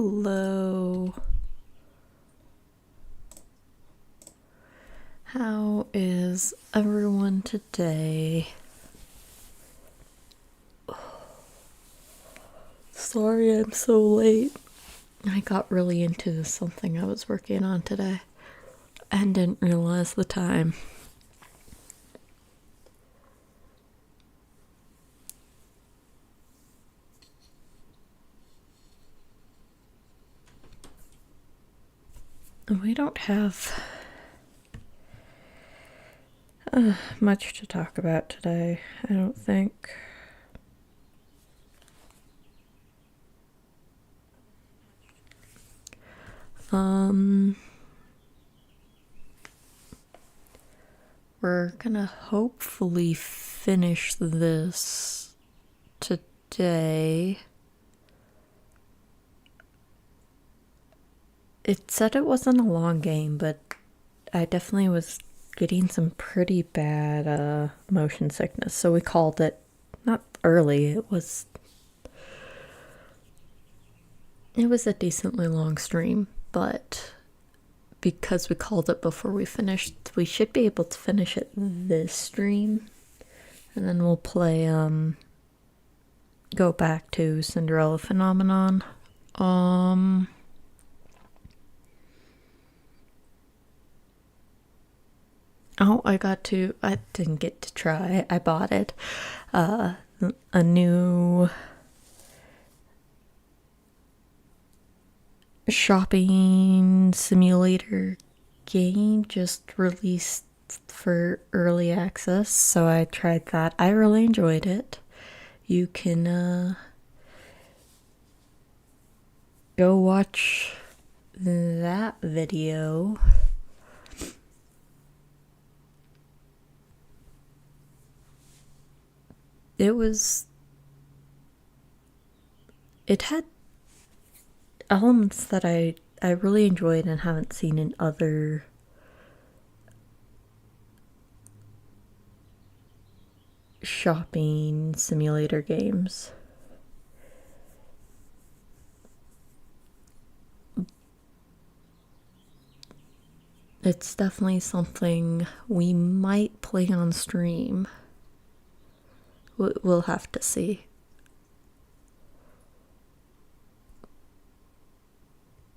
Hello. How is everyone today? Sorry I'm so late. I got really into something I was working on today and didn't realize the time. We don't have much to talk about today, I don't think. We're gonna hopefully finish this today. It said it wasn't a long game, but I definitely was getting some pretty bad motion sickness, so we called it. Not early, it was a decently long stream, but because we called it before we finished, we should be able to finish it this stream, and then we'll play go back to Cinderella Phenomenon. Oh, I didn't get to try. I bought it. A new shopping simulator game just released for early access, so I tried that. I really enjoyed it. You can go watch that video. It had elements that I really enjoyed and haven't seen in other shopping simulator games. It's definitely something we might play on stream. We'll have to see.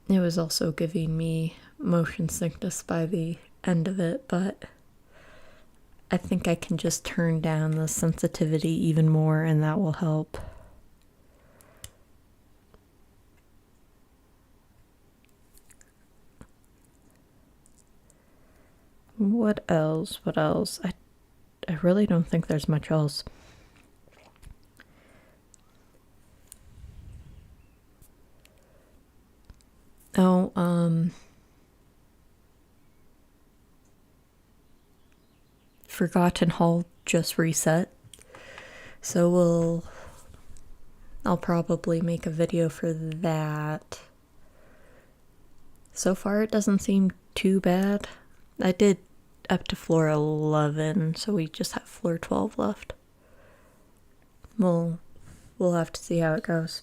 It was also giving me motion sickness by the end of it, but I think I can just turn down the sensitivity even more, and that will help. What else? I really don't think there's much else. Oh, Forgotten Hall just reset, so I'll probably make a video for that. So far it doesn't seem too bad. I did up to floor 11, so we just have floor 12 left. We'll have to see how it goes.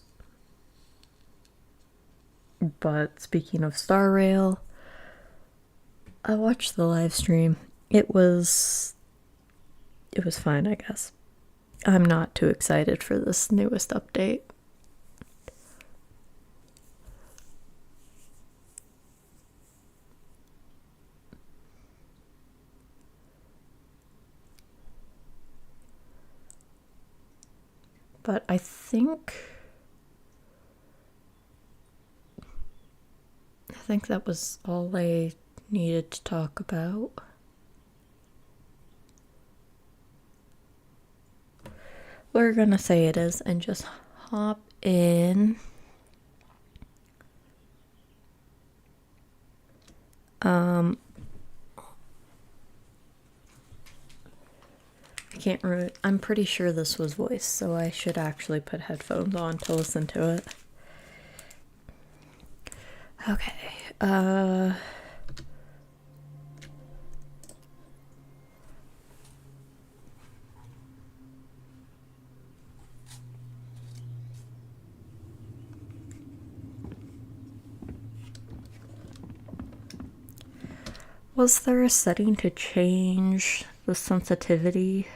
But speaking of Star Rail, I watched the live stream. It was fine, I guess. I'm not too excited for this newest update. But I think that was all I needed to talk about. We're gonna say it is and just hop in. I can't remember. I'm pretty sure this was voice, so I should actually put headphones on to listen to it. Okay. Was there a setting to change the sensitivity?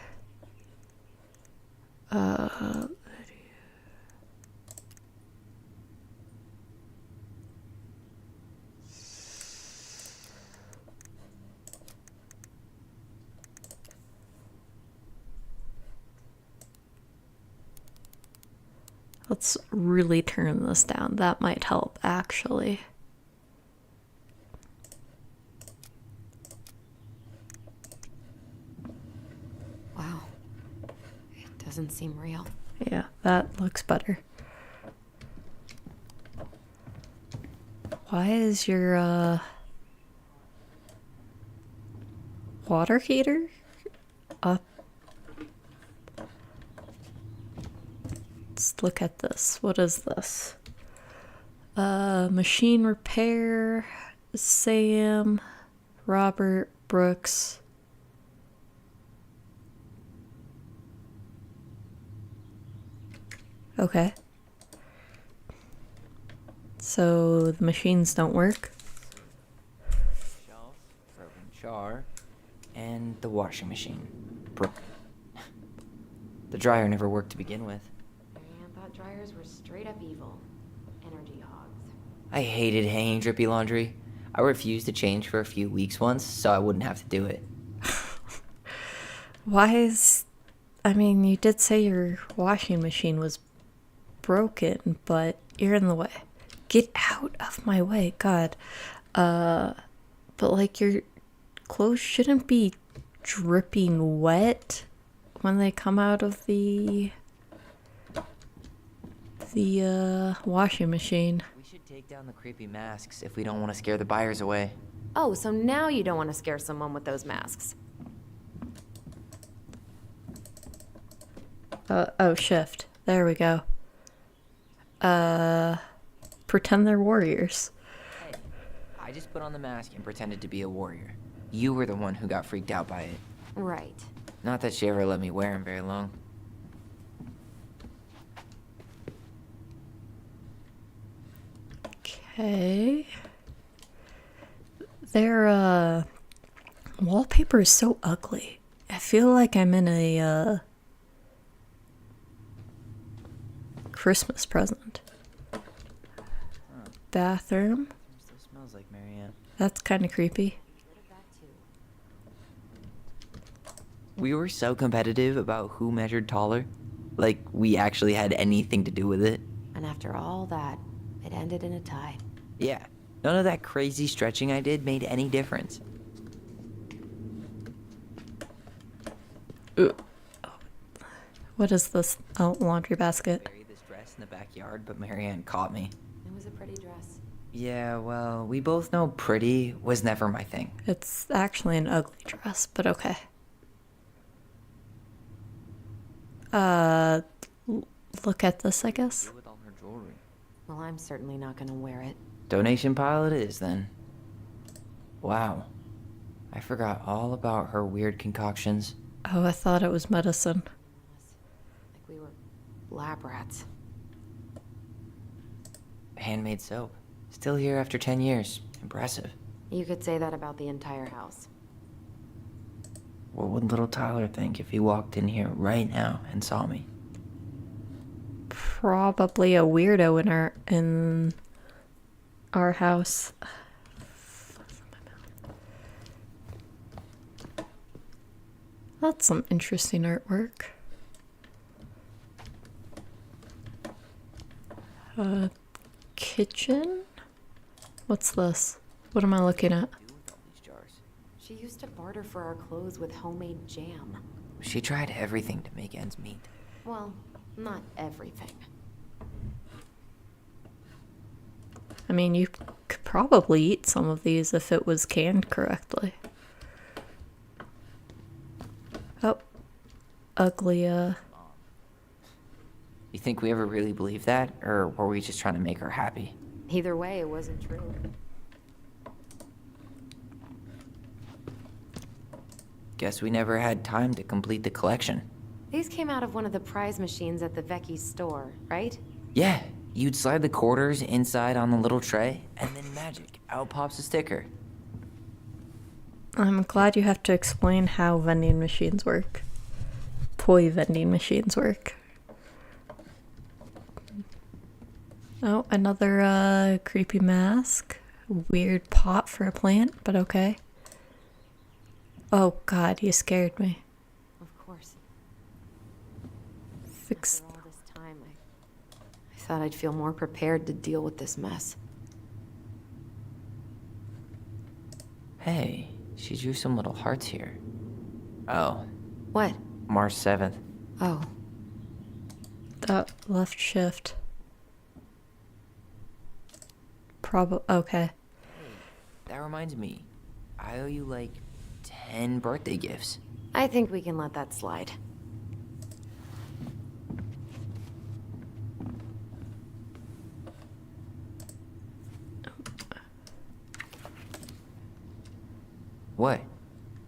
Let's really turn this down. That might help, actually. Wow. It doesn't seem real. Yeah, that looks better. Why is your water heater up? Let's look at this. What is this? Machine repair, Sam, Robert, Brooks. Okay. So the machines don't work? Shelf, broken jar, and the washing machine. Broken. The dryer never worked to begin with. Marianne thought dryers were straight up evil. Energy hogs. I hated hanging drippy laundry. I refused to change for a few weeks once, so I wouldn't have to do it. I mean, you did say your washing machine was broken, but you're in the way. Get out of my way, God. But like your clothes shouldn't be dripping wet when they come out of the washing machine. We should take down the creepy masks if we don't want to scare the buyers away. Oh, so now you don't want to scare someone with those masks. Oh, shift. There we go. Pretend they're warriors. Hey, I just put on the mask and pretended to be a warrior. You were the one who got freaked out by it. Right. Not that she ever let me wear him very long. Okay. Their wallpaper is so ugly. I feel like I'm in a Christmas present. Bathroom. Still smells like Marianne. That's kind of creepy. We were so competitive about who measured taller. Like we actually had anything to do with it. And after all that, it ended in a tie. Yeah, none of that crazy stretching I did made any difference. What is this? Oh, laundry basket. Buried this dress in the backyard, but Marianne caught me. It was a pretty dress. Yeah, well, we both know pretty was never my thing. It's actually an ugly dress, but okay. Look at this, I guess. With all her jewelry. Well, I'm certainly not gonna wear it. Donation pile it is, then. Wow. I forgot all about her weird concoctions. Oh, I thought it was medicine. Like we were lab rats. Handmade soap. Still here after 10 years. Impressive. You could say that about the entire house. What would little Tyler think if he walked in here right now and saw me? Probably a weirdo in our house. That's some interesting artwork. Kitchen? What's this? What am I looking at? Do with all these jars. She used to barter for our clothes with homemade jam. She tried everything to make ends meet. Well, not everything. I mean, you could probably eat some of these if it was canned correctly. Oh, ugly, You think we ever really believed that? Or were we just trying to make her happy? Either way, it wasn't true. Guess we never had time to complete the collection. These came out of one of the prize machines at the Vecchi's store, right? Yeah, you'd slide the quarters inside on the little tray, and then magic, out pops a sticker. I'm glad you have to explain how vending machines work. Toy vending machines work. Oh, another creepy mask. Weird pot for a plant, but okay. Oh god, you scared me. Of course. Fix. After all this time, I thought I'd feel more prepared to deal with this mess. Hey, she drew some little hearts here. Oh, What? March 7th. Oh, Left shift. Okay. Hey, that reminds me. I owe you like 10 birthday gifts. I think we can let that slide. What?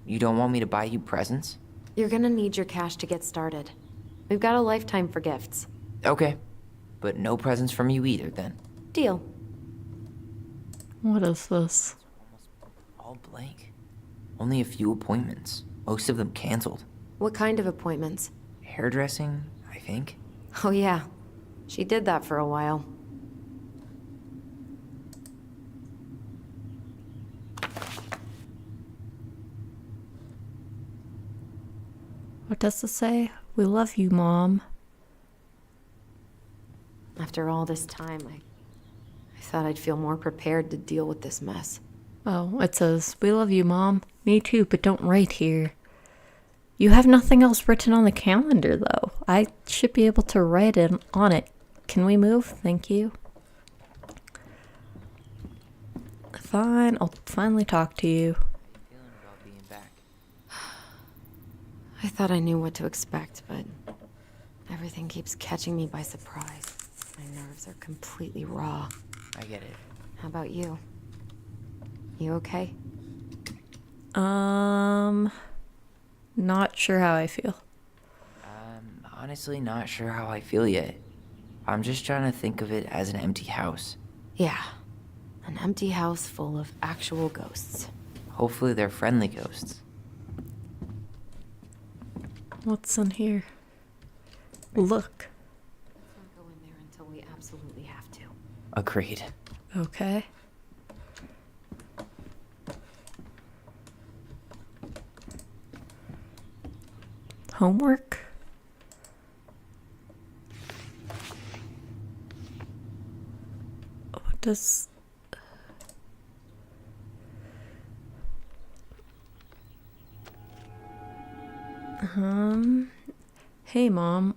You don't want me to buy you presents? You're gonna need your cash to get started. We've got a lifetime for gifts. Okay. But no presents from you either, then. Deal. What is this? Almost all blank. Only a few appointments. Most of them canceled. What kind of appointments? Hairdressing, I think. Oh yeah, she did that for a while. What does it say? We love you, Mom. After all this time, I thought I'd feel more prepared to deal with this mess. Oh, it says, we love you, Mom. Me too, but don't write here. You have nothing else written on the calendar, though. I should be able to write it on it. Can we move? Thank you. Fine, I'll finally talk to you. Feeling about being back. I thought I knew what to expect, but everything keeps catching me by surprise. My nerves are completely raw. I get it. How about you? You okay? Not sure how I feel. I'm honestly not sure how I feel yet. I'm just trying to think of it as an empty house. Yeah. An empty house full of actual ghosts. Hopefully they're friendly ghosts. What's in here? Look. Let's not go in there until we absolutely have to. Agreed. Okay. Homework? What does... Hey, Mom.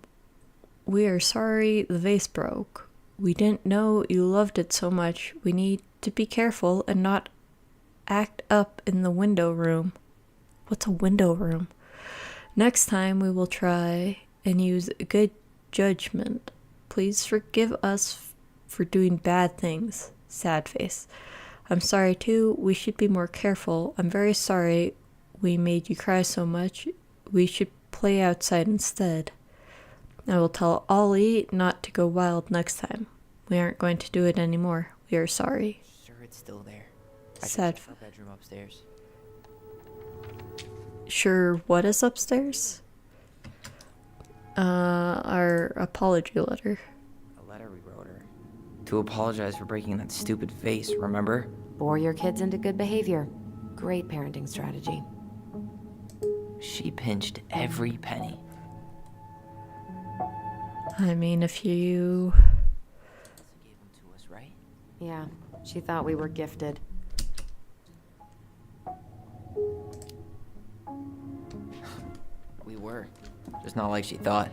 We are sorry the vase broke. We didn't know you loved it so much. We need to be careful and not act up in the window room. What's a window room? Next time we will try and use good judgment. Please forgive us for doing bad things. Sad face. I'm sorry too. We should be more careful. I'm very sorry we made you cry so much. We should play outside instead. I will tell Ollie not to go wild next time. We aren't going to do it anymore. We are sorry. Sure it's still there. I Sad. can check our bedroom upstairs. Sure, what is upstairs? Our apology letter. A letter we wrote her. To apologize for breaking that stupid vase, remember? Bore your kids into good behavior. Great parenting strategy. She pinched every penny. I mean, if you... Also gave them to us, right? Yeah, she thought we were gifted. We were. Just not like she thought.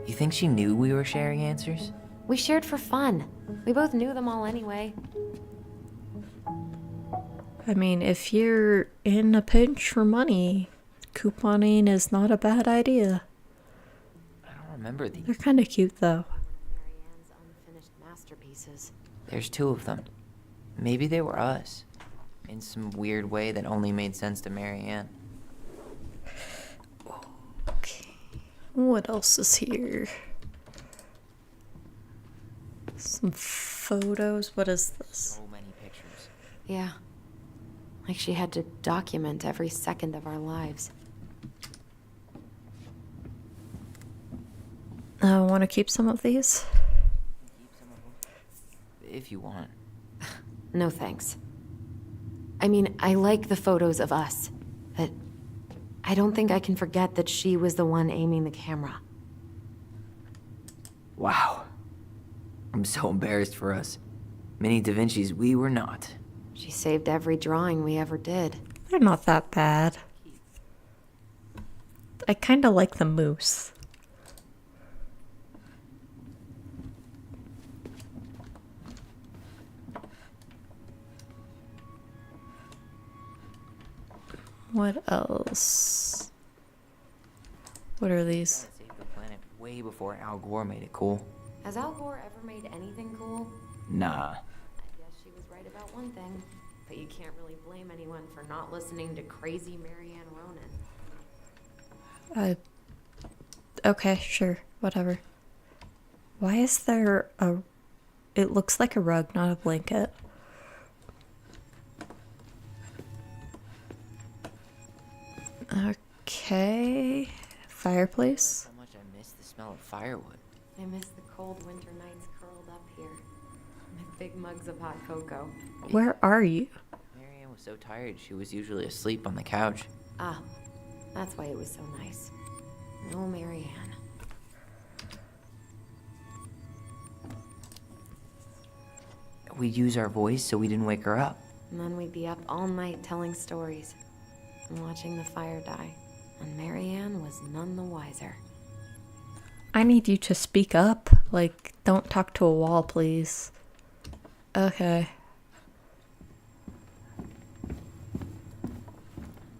You think she knew we were sharing answers? We shared for fun. We both knew them all anyway. I mean, if you're in a pinch for money, couponing is not a bad idea. I don't remember these. They're kind of cute, though. Marianne's unfinished masterpieces. There's 2 of them. Maybe they were us. In some weird way that only made sense to Marianne. Okay. What else is here? Some photos. What is this? So many pictures. Yeah. Like she had to document every second of our lives. I want to keep some of these. Keep some of them. If you want. No thanks. I mean, I like the photos of us, but I don't think I can forget that she was the one aiming the camera. Wow. I'm so embarrassed for us. Many Da Vinci's we were not. She saved every drawing we ever did. They're not that bad. I kind of like the moose. What else? What are these? Saved the planet way before Al Gore made it cool. Has Al Gore ever made anything cool? Nah. I guess she was right about one thing, but you can't really blame anyone for not listening to crazy Marianne Ronan. Okay, sure, whatever. Why is there a... It looks like a rug, not a blanket. Okay. Fireplace. How much I miss the smell of firewood. I miss the cold winter nights curled up here. With big mugs of hot cocoa. Where are you? Marianne was so tired she was usually asleep on the couch. Ah, that's why it was so nice. No Marianne. We'd use our voice so we didn't wake her up. And then we'd be up all night telling stories and watching the fire die. And Marianne was none the wiser. I need you to speak up. Like, don't talk to a wall, please. Okay.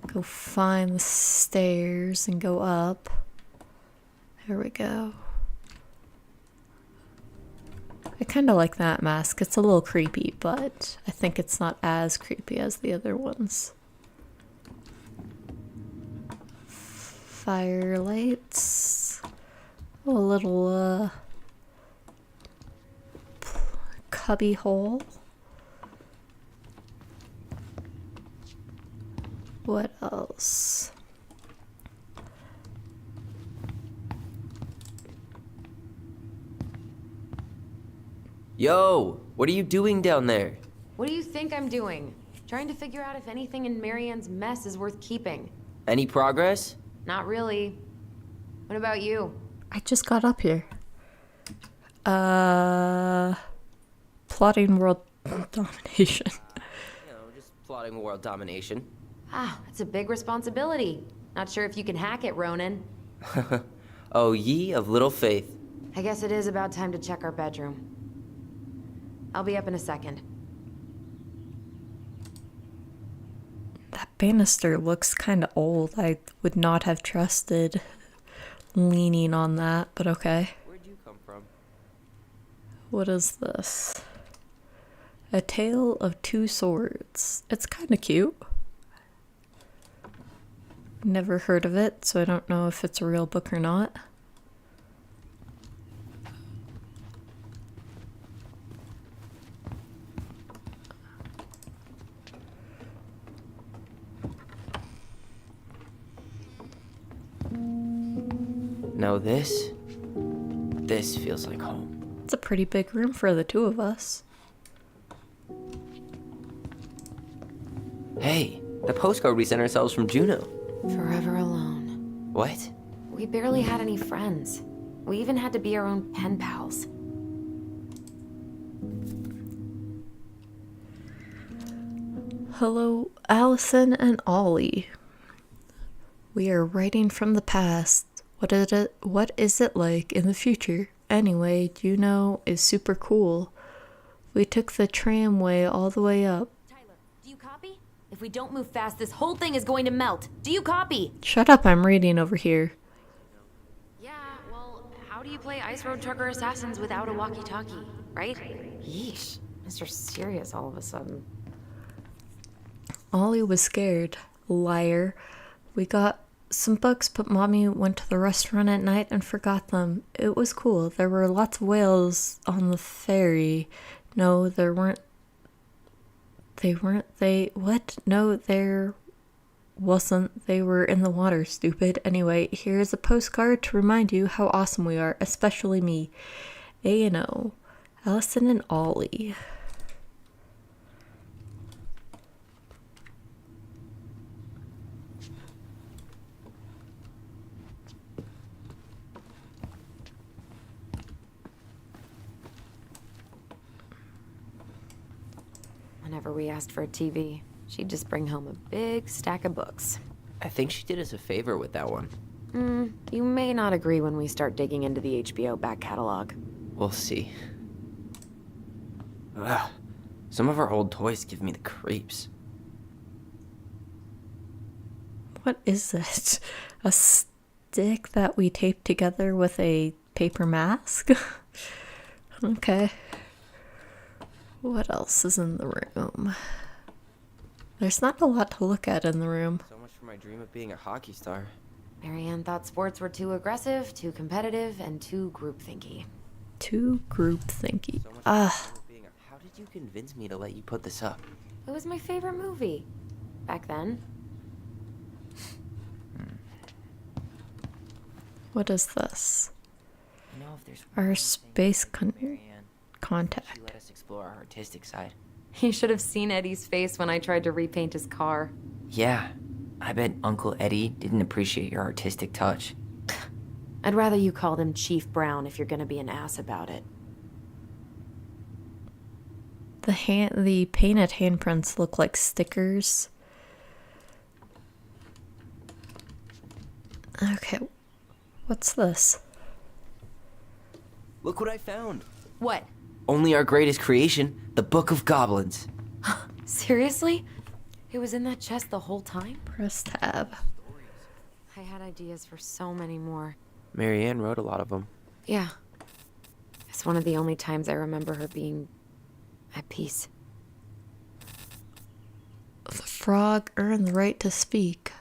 Go find the stairs and go up. There we go. I kind of like that mask. It's a little creepy, but I think it's not as creepy as the other ones. Firelights. A little, cubby hole. What else? Yo, what are you doing down there? What do you think I'm doing? Trying to figure out if anything in Marianne's mess is worth keeping. Any progress? Not really. What about you? I just got up here. Plotting world domination. Just plotting world domination. Ah, it's a big responsibility. Not sure if you can hack it, Ronan. Oh, ye of little faith. I guess it is about time to check our bedroom. I'll be up in a second. That banister looks kind of old. I would not have trusted leaning on that, but okay. Where'd you come from? What is this? A Tale of Two Swords. It's kind of cute. Never heard of it, so I don't know if it's a real book or not. Now this feels like home. It's a pretty big room for the two of us. Hey, the postcard we sent ourselves from Juneau. Forever alone. What? We barely had any friends. We even had to be our own pen pals. Hello, Allison and Ollie. We are writing from the past. What is it like in the future? Anyway, Juneau is super cool. We took the tramway all the way up. Tyler, do you copy? If we don't move fast, this whole thing is going to melt. Do you copy? Shut up, I'm reading over here. Yeah, well, how do you play Ice Road Trucker Assassins without a walkie-talkie, right? Yeesh. Mr. Serious all of a sudden. Ollie was scared. Liar. We got some books, but Mommy went to the restaurant at night and forgot them. It was cool. There were lots of whales on the ferry. No, there weren't. They weren't. They. What? No, there wasn't. They were in the water, stupid. Anyway, here's a postcard to remind you how awesome we are, especially me. A&O. Allison and Ollie. Whenever we asked for a TV, she'd just bring home a big stack of books. I think she did us a favor with that one. You may not agree when we start digging into the HBO back catalog. We'll see. Ugh. Some of our old toys give me the creeps. What is it? A stick that we taped together with a paper mask? Okay. What else is in the room? There's not a lot to look at in the room. So much for my dream of being a hockey star. Marianne thought sports were too aggressive, too competitive, and too groupthinky. Too groupthinky. So much for my dream of being a... How did you convince me to let you put this up? It was my favorite movie. Back then. What is this? You know, if there's Our one space thing Marianne, she contact. let us explore our artistic side. You should have seen Eddie's face when I tried to repaint his car. Yeah, I bet Uncle Eddie didn't appreciate your artistic touch. I'd rather you called him Chief Brown if you're gonna be an ass about it. The painted handprints look like stickers. Okay, what's this? Look what I found. What? Only our greatest creation, the Book of Goblins. Seriously? It was in that chest the whole time? Press tab. I had ideas for so many more. Marianne wrote a lot of them. Yeah. It's one of the only times I remember her being at peace. The frog earned the right to speak.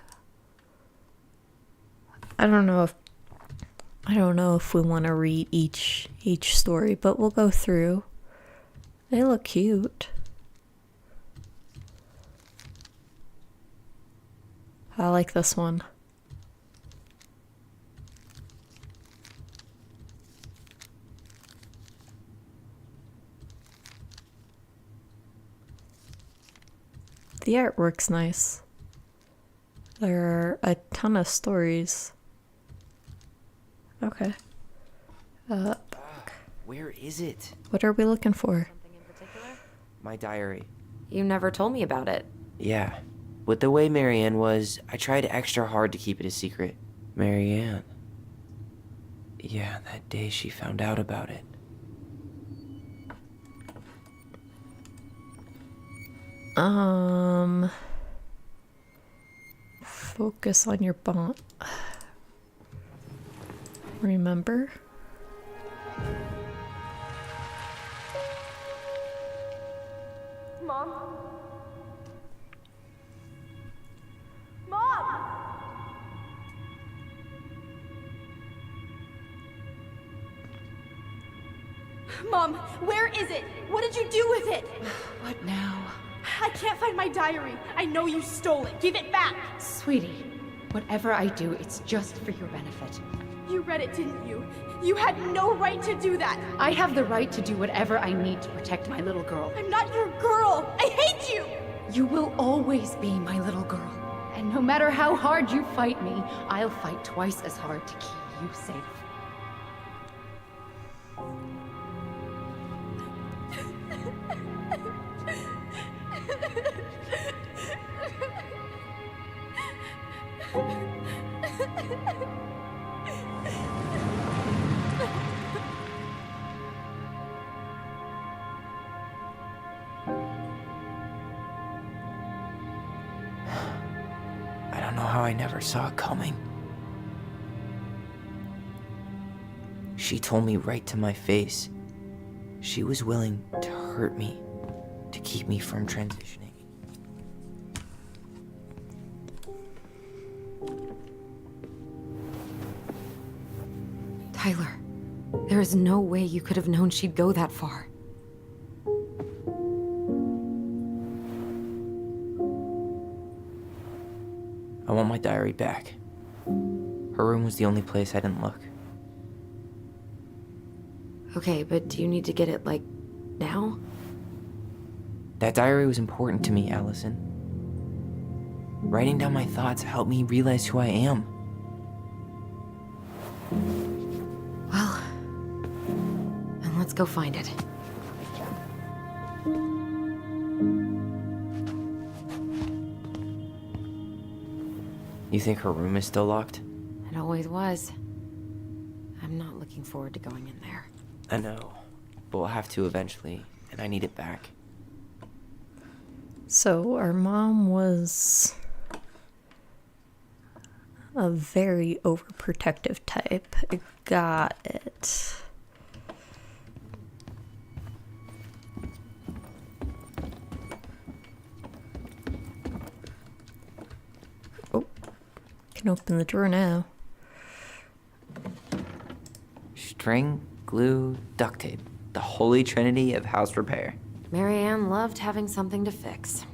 I don't know if we want to read each story, but we'll go through. They look cute. I like this one. The artwork's nice. There are a ton of stories. Okay. Where is it? What are we looking for? Something in particular? My diary. You never told me about it. Yeah. With the way Marianne was, I tried extra hard to keep it a secret. Marianne. Yeah, that day she found out about it. Focus on your bond. Remember? Mom? Mom! Mom, where is it? What did you do with it? What now? I can't find my diary. I know you stole it. Give it back. Sweetie, whatever I do, it's just for your benefit. You read it, didn't you? You had no right to do that. I have the right to do whatever I need to protect my little girl. I'm not your girl. I hate you. You will always be my little girl. And no matter how hard you fight me, I'll fight twice as hard to keep you safe. I don't know how I never saw it coming. She told me right to my face. She was willing to hurt me, to keep me from transitioning. Tyler, there is no way you could have known she'd go that far. I want my diary back. Her room was the only place I didn't look. Okay, but do you need to get it, like, now? That diary was important to me, Allison. Writing down my thoughts helped me realize who I am. Well, then let's go find it. You think her room is still locked? It always was. I'm not looking forward to going in there. I know, but we'll have to eventually, and I need it back. So our mom was a very overprotective type. Got it. Oh, can open the drawer now. String, glue, duct tape. The holy trinity of house repair. Marianne loved having something to fix.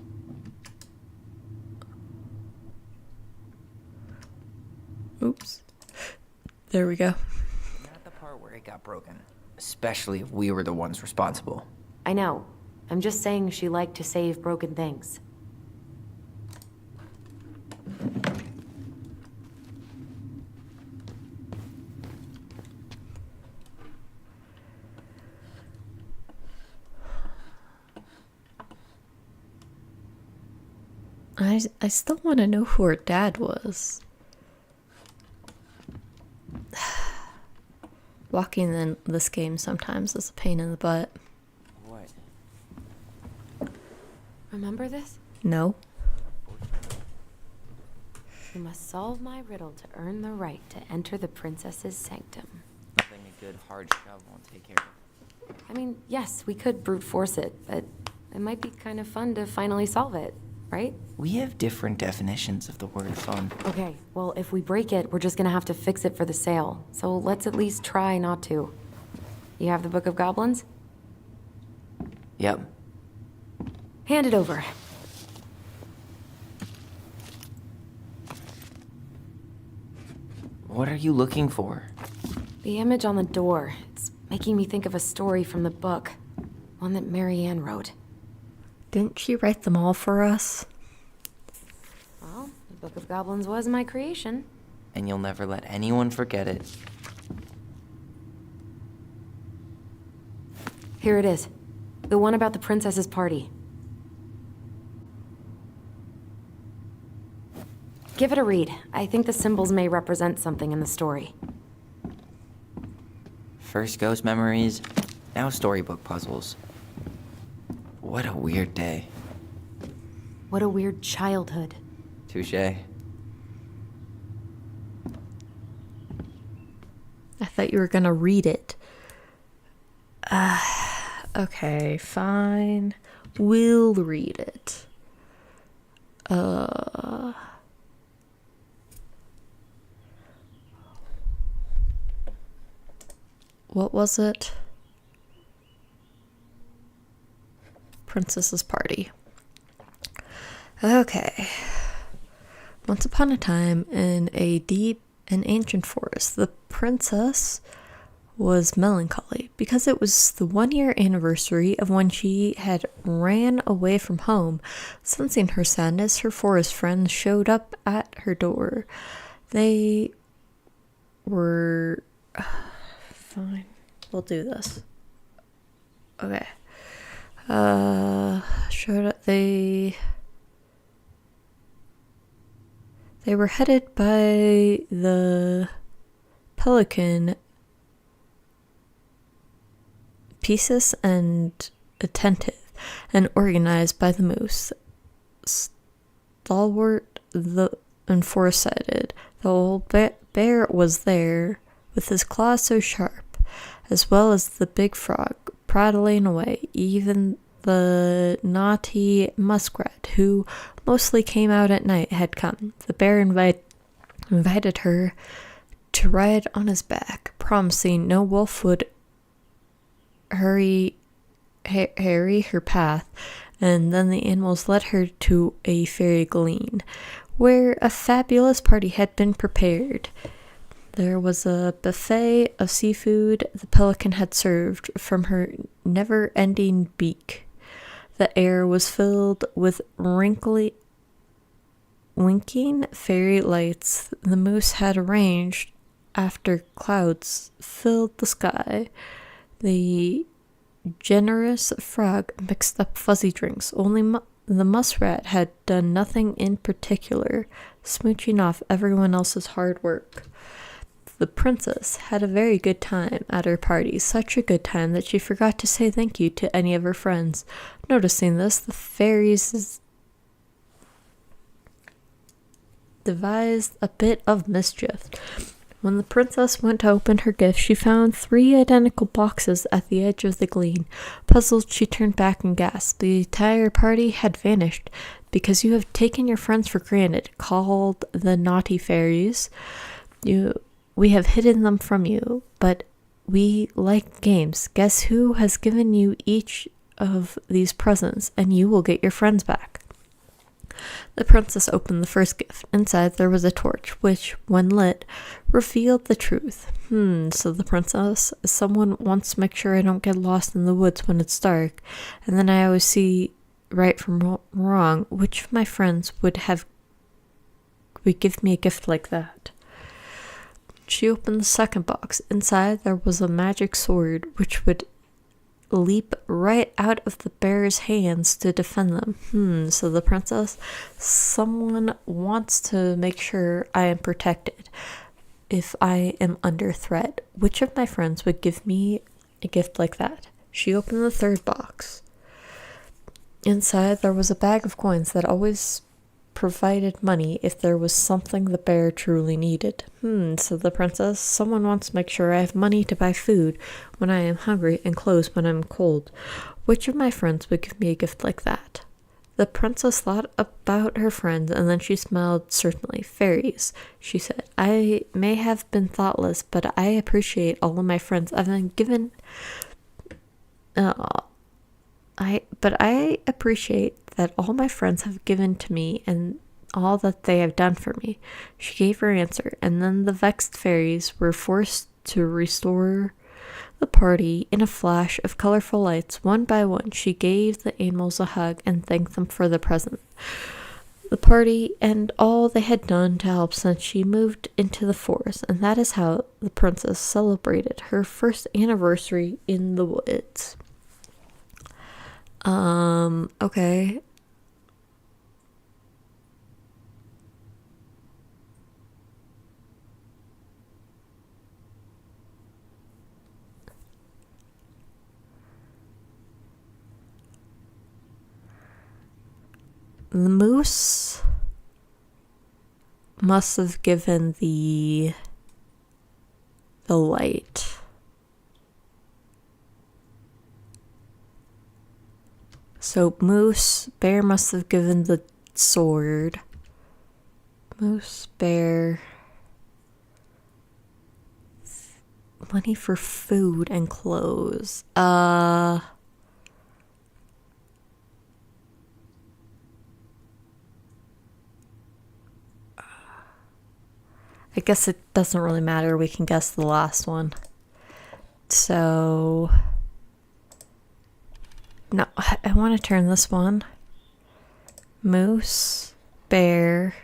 Oops. There we go. Not the part where it got broken. Especially if we were the ones responsible. I know. I'm just saying she liked to save broken things. I still want to know who her dad was. Walking in this game sometimes is a pain in the butt. What? Remember this? No. You must solve my riddle to earn the right to enter the princess's sanctum. Nothing a good hard shove won't take care of. I mean, yes, we could brute force it, but it might be kind of fun to finally solve it, right? We have different definitions of the word fun. Okay, well, if we break it, we're just gonna have to fix it for the sale. So let's at least try not to. You have the Book of Goblins? Yep. Hand it over. What are you looking for? The image on the door. It's making me think of a story from the book. One that Marianne wrote. Didn't she write them all for us? Well, the Book of Goblins was my creation. And you'll never let anyone forget it. Here it is. The one about the princess's party. Give it a read. I think the symbols may represent something in the story. First ghost memories, now storybook puzzles. What a weird day. What a weird childhood. Touché. I thought you were gonna read it. Okay, fine. We'll read it. What was it? Princess's Party. Okay. Once upon a time, in a deep and ancient forest, the princess was melancholy because it was the 1-year anniversary of when she had ran away from home. Sensing her sadness, her forest friends showed up at her door. They were... Fine. We'll do this. Okay. Showed up. They were headed by the pelican Pieces and attentive, and organized by the moose. Stalwart and foresighted, the old bear was there, with his claws so sharp, as well as the big frog prattling away. Even the naughty muskrat, who mostly came out at night, had come. The bear invited her to ride on his back, promising no wolf would harry her path, and then the animals led her to a fairy glen, where a fabulous party had been prepared. There was a buffet of seafood the pelican had served from her never-ending beak. The air was filled with winking fairy lights the moose had arranged after clouds filled the sky. The generous frog mixed up fuzzy drinks. Only the muskrat had done nothing in particular, smooching off everyone else's hard work. The princess had a very good time at her party, such a good time that she forgot to say thank you to any of her friends. Noticing this, the fairies devised a bit of mischief. When the princess went to open her gift, she found 3 identical boxes at the edge of the glen. Puzzled, she turned back and gasped. The entire party had vanished. Because you have taken your friends for granted, called the naughty fairies. We have hidden them from you, but we like games. Guess who has given you each of these presents, and you will get your friends back. The princess opened the first gift. Inside there was a torch, which, when lit, revealed the truth. Said the princess. Someone wants to make sure I don't get lost in the woods when it's dark, and then I always see right from wrong. Which of my friends would give me a gift like that? She opened the second box. Inside there was a magic sword, which would leap right out of the bear's hands to defend them. So the princess, someone wants to make sure I am protected if I am under threat. Which of my friends would give me a gift like that? She opened the third box. Inside there was a bag of coins that always provided money if there was something the bear truly needed. Said the princess, someone wants to make sure I have money to buy food when I am hungry and clothes when I'm cold. Which of my friends would give me a gift like that? The princess thought about her friends, and then she smiled. Certainly, fairies, she said. I may have been thoughtless, but I appreciate all of my friends. I've been given I appreciate that all my friends have given to me and all that they have done for me. She gave her answer, and then the vexed fairies were forced to restore the party in a flash of colorful lights. One by one, she gave the animals a hug and thanked them for the present, the party, and all they had done to help since she moved into the forest. And that is how the princess celebrated her first anniversary in the woods. Okay. The moose must have given the light. So moose, bear must have given the sword. Moose, bear, money for food and clothes. I guess it doesn't really matter. We can guess the last one. So, no, I want to turn this one. Moose, bear.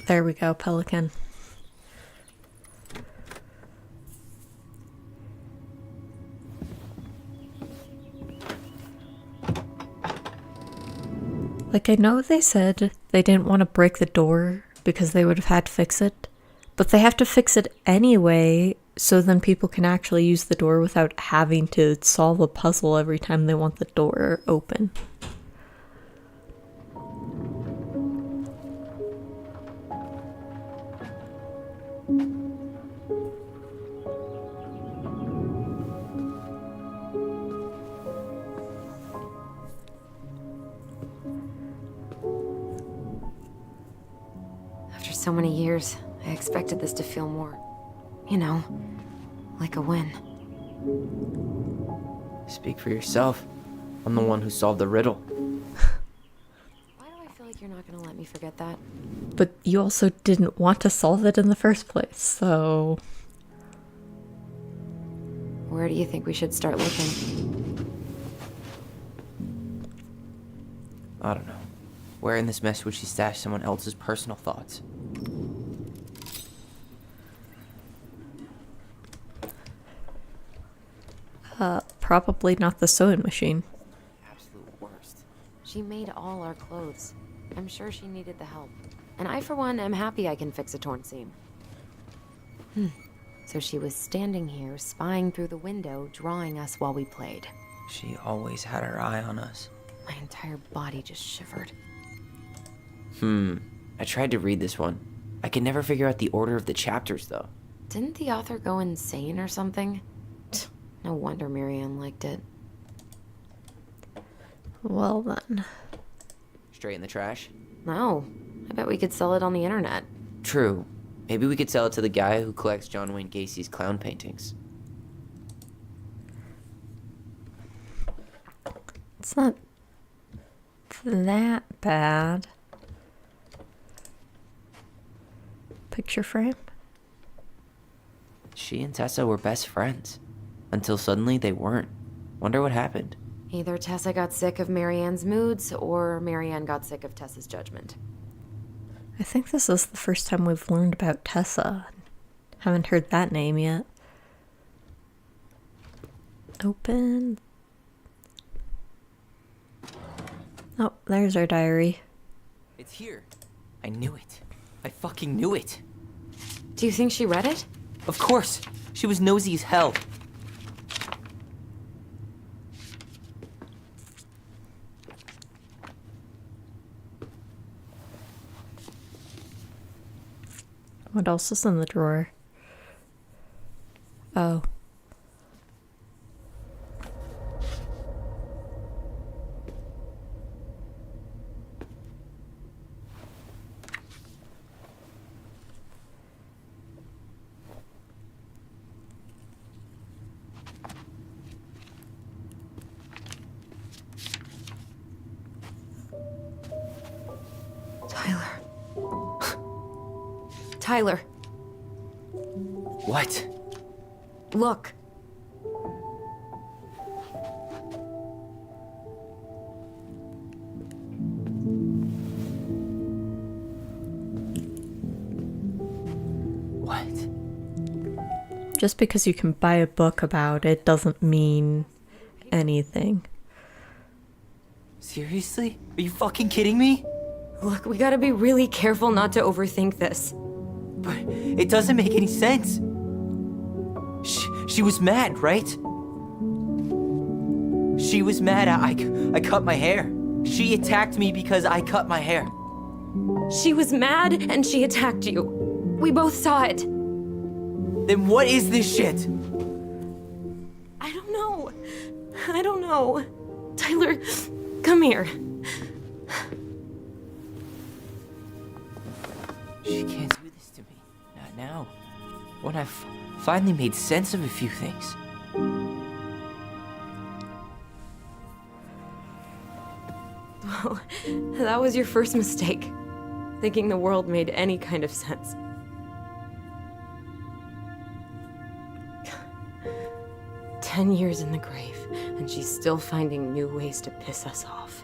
There we go, pelican. Like, I know they said they didn't want to break the door because they would have had to fix it, but they have to fix it anyway so then people can actually use the door without having to solve a puzzle every time they want the door open. After so many years, I expected this to feel more, you know, like a win. Speak for yourself. I'm the one who solved the riddle. Why do I feel like you're not gonna let me forget that? But you also didn't want to solve it in the first place, so... Where do you think we should start looking? I don't know. Where in this mess would she stash someone else's personal thoughts? Probably not the sewing machine. Absolute worst. She made all our clothes. I'm sure she needed the help. And I, for one, am happy I can fix a torn seam. So she was standing here, spying through the window, drawing us while we played. She always had her eye on us. My entire body just shivered. I tried to read this one. I could never figure out the order of the chapters, though. Didn't the author go insane or something? No wonder Marianne liked it. Well then. Straight in the trash? No, I bet we could sell it on the internet. True. Maybe we could sell it to the guy who collects John Wayne Gacy's clown paintings. It's not that bad. Picture frame? She and Tessa were best friends. Until suddenly they weren't. Wonder what happened. Either Tessa got sick of Marianne's moods, or Marianne got sick of Tessa's judgment. I think this is the first time we've learned about Tessa. Haven't heard that name yet. Open. Oh, there's our diary. It's here. I knew it. I fucking knew it. Do you think she read it? Of course. She was nosy as hell. What else is in the drawer? Oh. Tyler, What? look. What? Just because you can buy a book about it doesn't mean anything. Seriously? Are you fucking kidding me? Look, we gotta be really careful not to overthink this. But it doesn't make any sense. She was mad, right? She was mad I cut my hair. She attacked me because I cut my hair. She was mad and she attacked you. We both saw it. Then what is this shit? I don't know. I don't know. Tyler, come here. She can't do this to me. Not now. When I've finally made sense of a few things. Well, that was your first mistake. Thinking the world made any kind of sense. "10 years in the grave, and she's still finding new ways to piss us off."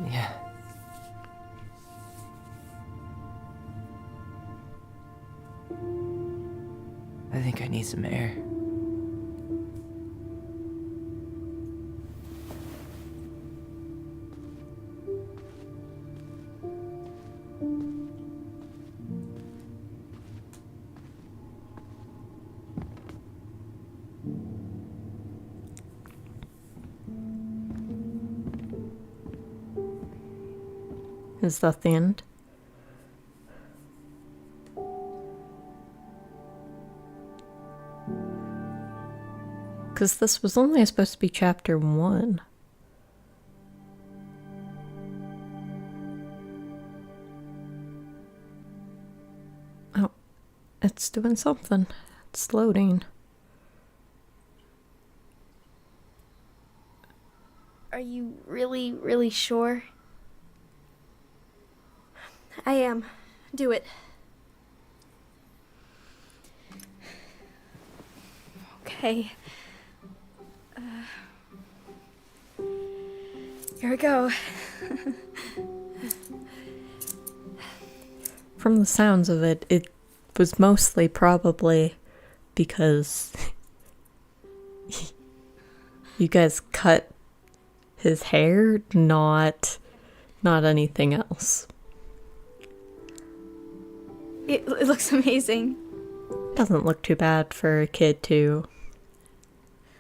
Yeah. I think I need some air. Is that the end? Because this was only supposed to be chapter 1. Oh, it's doing something. It's loading. Are you really, really sure? I am. Do it. Okay. Here we go. From the sounds of it, it was mostly probably because you guys cut his hair, not anything else. It looks amazing. Doesn't look too bad for a kid too.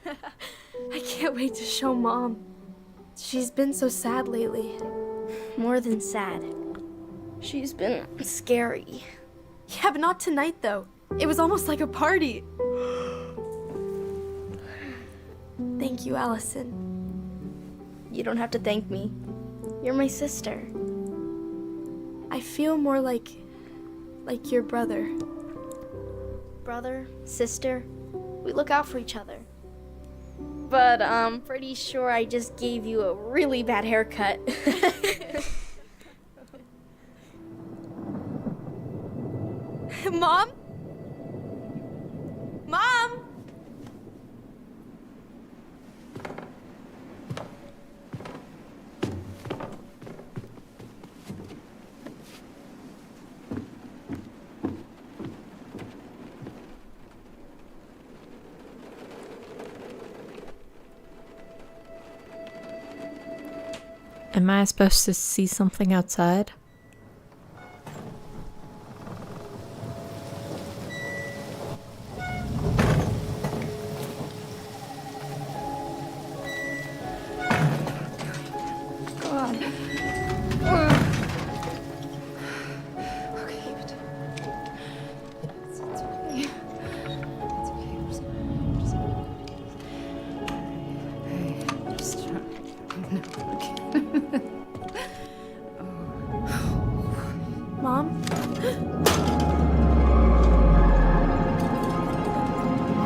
I can't wait to show Mom. She's been so sad lately. More than sad. She's been scary. Yeah, but not tonight, though. It was almost like a party. Thank you, Allison. You don't have to thank me. You're my sister. I feel more like your brother. Brother, sister, we look out for each other. But I'm pretty sure I just gave you a really bad haircut. Mom? Mom? Am I supposed to see something outside? Mom?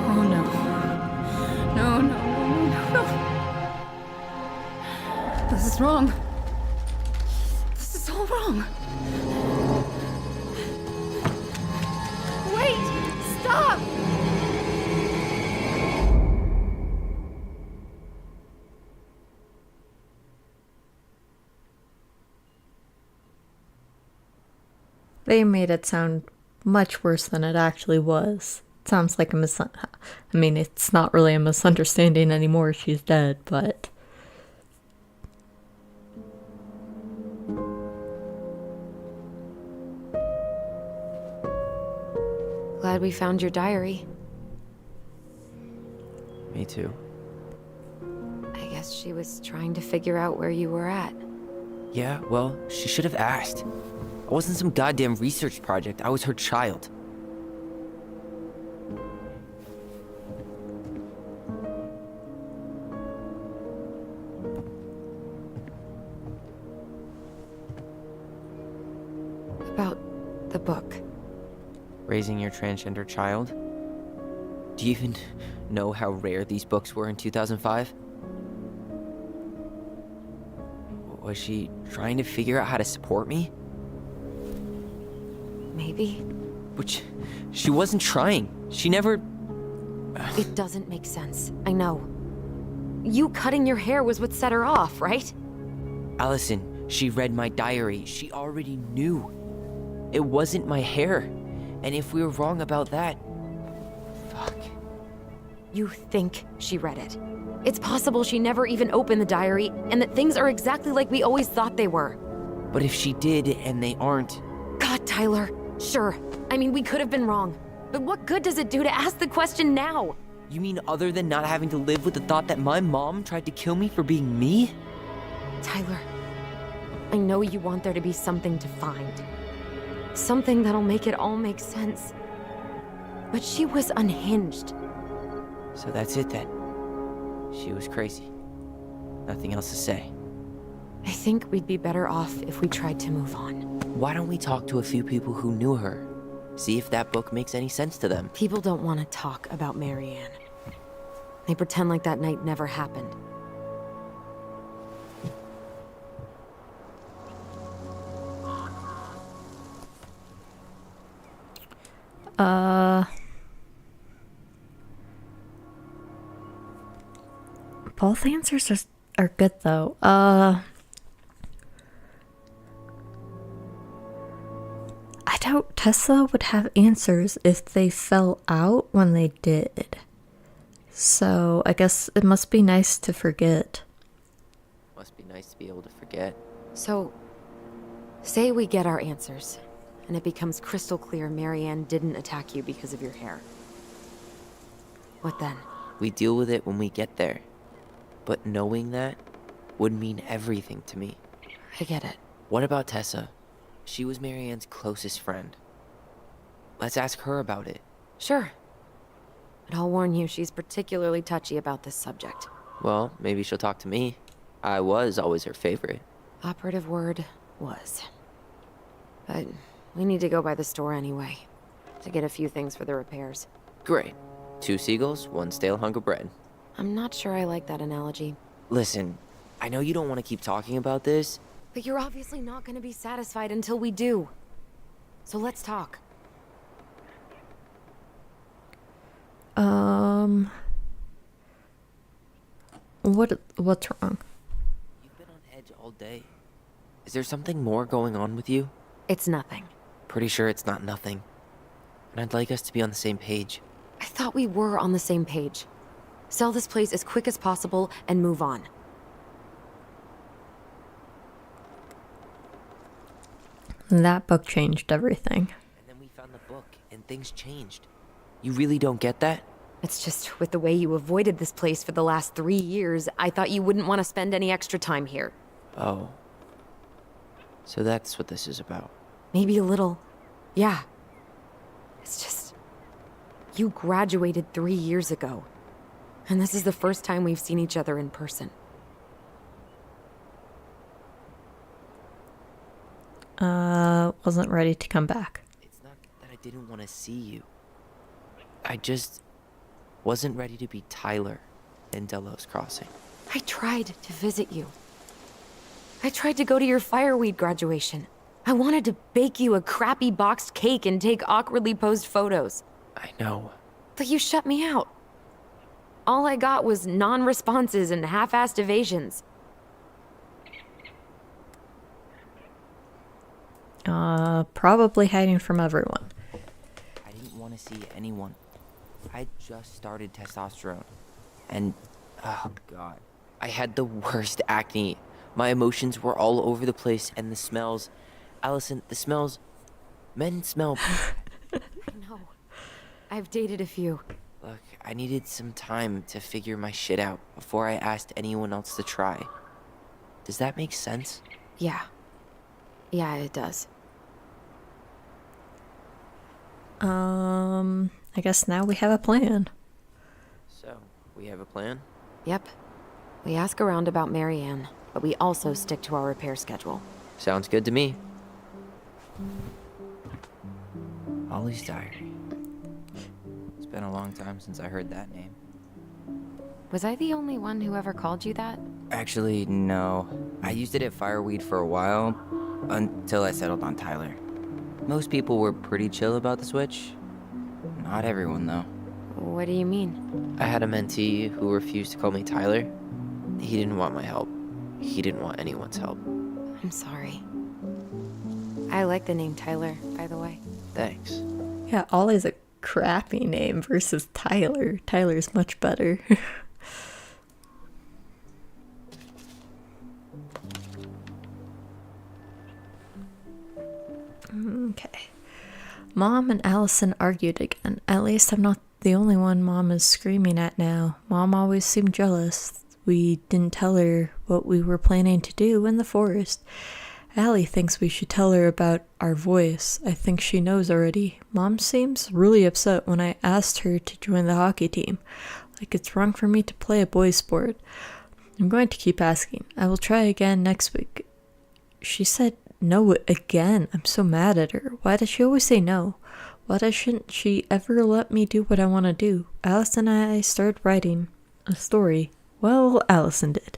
Oh no. No, no, no, no, no. This is wrong. This is all wrong. Wait! Stop! They made it sound much worse than it actually was. It sounds like I mean, it's not really a misunderstanding anymore. She's dead, but Glad we found your diary. Me too. I guess she was trying to figure out where you were at. Yeah, well, she should have asked. I wasn't some goddamn research project. I was her child. About the book. Raising your transgender child? Do you even know how rare these books were in 2005? Was she trying to figure out how to support me? Maybe. Which, she wasn't trying. She never... It doesn't make sense. I know. You cutting your hair was what set her off, right? Allison, she read my diary. She already knew. It wasn't my hair. And if we were wrong about that... Fuck. You think she read it. It's possible she never even opened the diary, and that things are exactly like we always thought they were. But if she did, and they aren't... God, Tyler. Sure. I mean, we could have been wrong. But what good does it do to ask the question now? You mean other than not having to live with the thought that my mom tried to kill me for being me? Tyler, I know you want there to be something to find. Something that'll make it all make sense. But she was unhinged. So that's it then. She was crazy. Nothing else to say. I think we'd be better off if we tried to move on. Why don't we talk to a few people who knew her? See if that book makes any sense to them. People don't want to talk about Marianne. They pretend like that night never happened. Both answers are good though. I doubt Tessa would have answers if they fell out when they did. So I guess it must be nice to forget. Must be nice to be able to forget. So, say we get our answers, and it becomes crystal clear Marianne didn't attack you because of your hair. What then? We deal with it when we get there. But knowing that would mean everything to me. I get it. What about Tessa? She was Marianne's closest friend. Let's ask her about it. Sure. But I'll warn you, she's particularly touchy about this subject. Well, maybe she'll talk to me. I was always her favorite. Operative word was. But we need to go by the store anyway, to get a few things for the repairs. Great. 2 seagulls, 1 stale hunk of bread. I'm not sure I like that analogy. Listen, I know you don't want to keep talking about this. But you're obviously not going to be satisfied until we do. So let's talk. What's wrong? You've been on edge all day. Is there something more going on with you? It's nothing. Pretty sure it's not nothing. And I'd like us to be on the same page. I thought we were on the same page. Sell this place as quick as possible and move on. That book changed everything. And then we found the book, and things changed. You really don't get that? It's just with the way you avoided this place for the last 3 years, I thought you wouldn't want to spend any extra time here. Oh. So that's what this is about. Maybe a little. Yeah. It's just... You graduated 3 years ago. And this is the first time we've seen each other in person. Wasn't ready to come back. It's not that I didn't want to see you. I just wasn't ready to be Tyler in Delos Crossing. I tried to visit you. I tried to go to your fireweed graduation. I wanted to bake you a crappy boxed cake and take awkwardly posed photos. I know. But you shut me out. All I got was non-responses and half-assed evasions. Probably hiding from everyone. I didn't want to see anyone. I just started testosterone. And, oh god, I had the worst acne. My emotions were all over the place, and the smells... Allison, the smells... Men smell... I know. I've dated a few. Look, I needed some time to figure my shit out before I asked anyone else to try. Does that make sense? Yeah. Yeah, it does. I guess now we have a plan. So, we have a plan? Yep. We ask around about Marianne, but we also stick to our repair schedule. Sounds good to me. Holly's diary. It's been a long time since I heard that name. Was I the only one who ever called you that? Actually, no. I used it at Fireweed for a while, until I settled on Tyler. Most people were pretty chill about the switch. Not everyone, though. What do you mean? I had a mentee who refused to call me Tyler. He didn't want my help. He didn't want anyone's help. I'm sorry. I like the name Tyler, by the way. Thanks. Yeah, Ollie's a crappy name versus Tyler. Tyler's much better. Okay. Mom and Allison argued again. At least I'm not the only one Mom is screaming at now. Mom always seemed jealous. We didn't tell her what we were planning to do in the forest. Allie thinks we should tell her about our voice. I think she knows already. Mom seems really upset when I asked her to join the hockey team. Like it's wrong for me to play a boys' sport. I'm going to keep asking. I will try again next week. She said no again. I'm so mad at her. Why does she always say no? Why doesn't she ever let me do what I want to do? Alice and I started writing a story. Well, Allison did.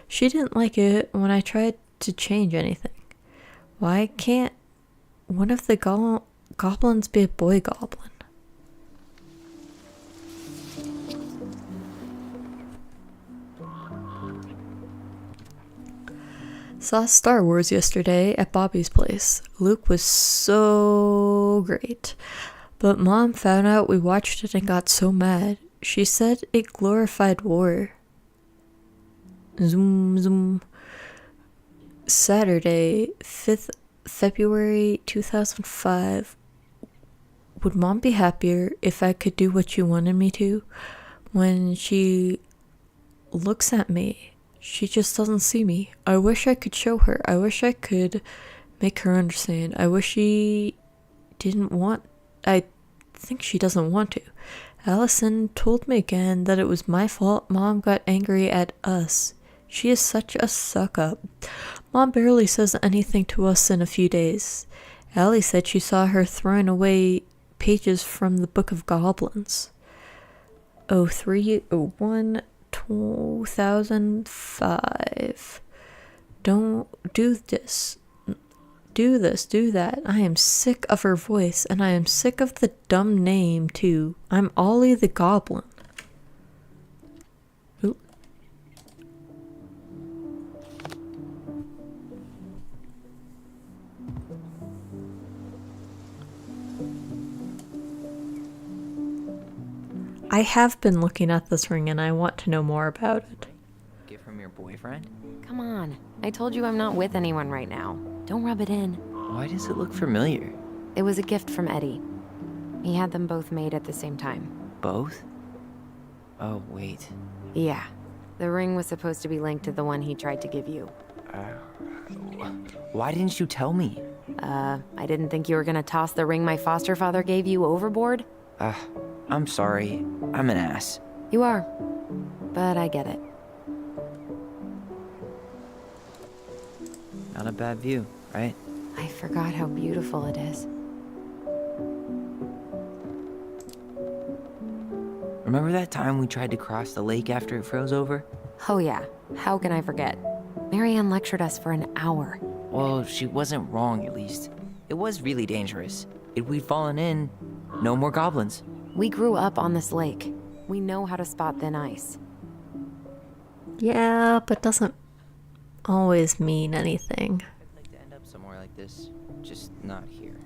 She didn't like it when I tried to change anything. Why can't one of the goblins be a boy goblin? Saw Star Wars yesterday at Bobby's place. Luke was so great. But Mom found out we watched it and got so mad. She said it glorified war. Zoom, zoom. Saturday, 5th February 2005. Would Mom be happier if I could do what you wanted me to? When she looks at me, she just doesn't see me. I wish I could show her. I wish I could make her understand. I wish she didn't want... I think she doesn't want to. Allison told me again that it was my fault Mom got angry at us. She is such a suck-up. Mom barely says anything to us in a few days. Allie said she saw her throwing away pages from the Book of Goblins. 03/01 2005. Don't do this. Do this, do that. I am sick of her voice, and I am sick of the dumb name, too. I'm Ollie the Goblin. Oop. I have been looking at this ring, and I want to know more about it. Gift from your boyfriend? Come on. I told you I'm not with anyone right now. Don't rub it in. Why does it look familiar? It was a gift from Eddie. He had them both made at the same time. Both? Oh, wait. Yeah. The ring was supposed to be linked to the one he tried to give you. Why didn't you tell me? I didn't think you were gonna toss the ring my foster father gave you overboard. I'm sorry. I'm an ass. You are. But I get it. Not a bad view, right? I forgot how beautiful it is. Remember that time we tried to cross the lake after it froze over? Oh yeah. How can I forget? Marianne lectured us for an hour. Well, she wasn't wrong, at least. It was really dangerous. If we'd fallen in, no more goblins. We grew up on this lake. We know how to spot thin ice. Yeah, but doesn't always mean anything. I'd like to end up somewhere like this, just not here.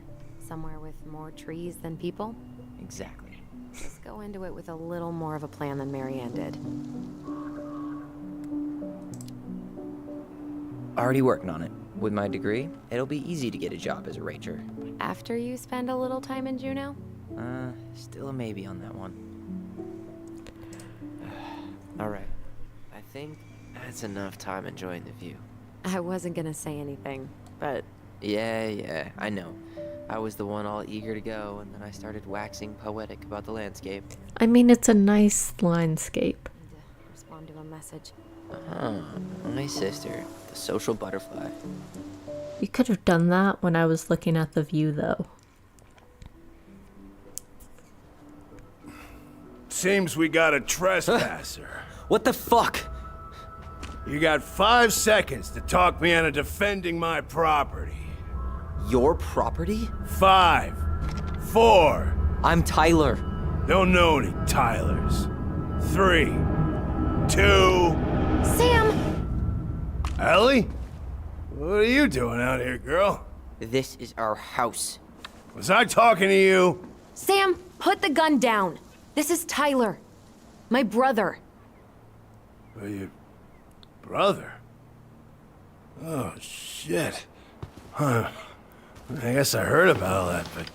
Somewhere with more trees than people? Exactly. Just go into it with a little more of a plan than Marianne did. Already working on it. With my degree, it'll be easy to get a job as a ranger. After you spend a little time in Juneau? Still a maybe on that one. Alright. I think that's enough time enjoying the view. I wasn't gonna say anything, but Yeah, I know. I was the one all eager to go, and then I started waxing poetic about the landscape. I mean, it's a nice landscape. I need to respond to a message. My sister, the social butterfly. You could have done that when I was looking at the view, though. Seems we got a trespasser. What the fuck? You got 5 seconds to talk me into defending my property. Your property? 5, 4. I'm Tyler. Don't know any Tylers. 3, 2. Sam! Ellie? What are you doing out here, girl? This is our house. Was I talking to you? Sam, put the gun down! This is Tyler. My brother. Or your brother? Oh, shit. Huh. I guess I heard about all that, but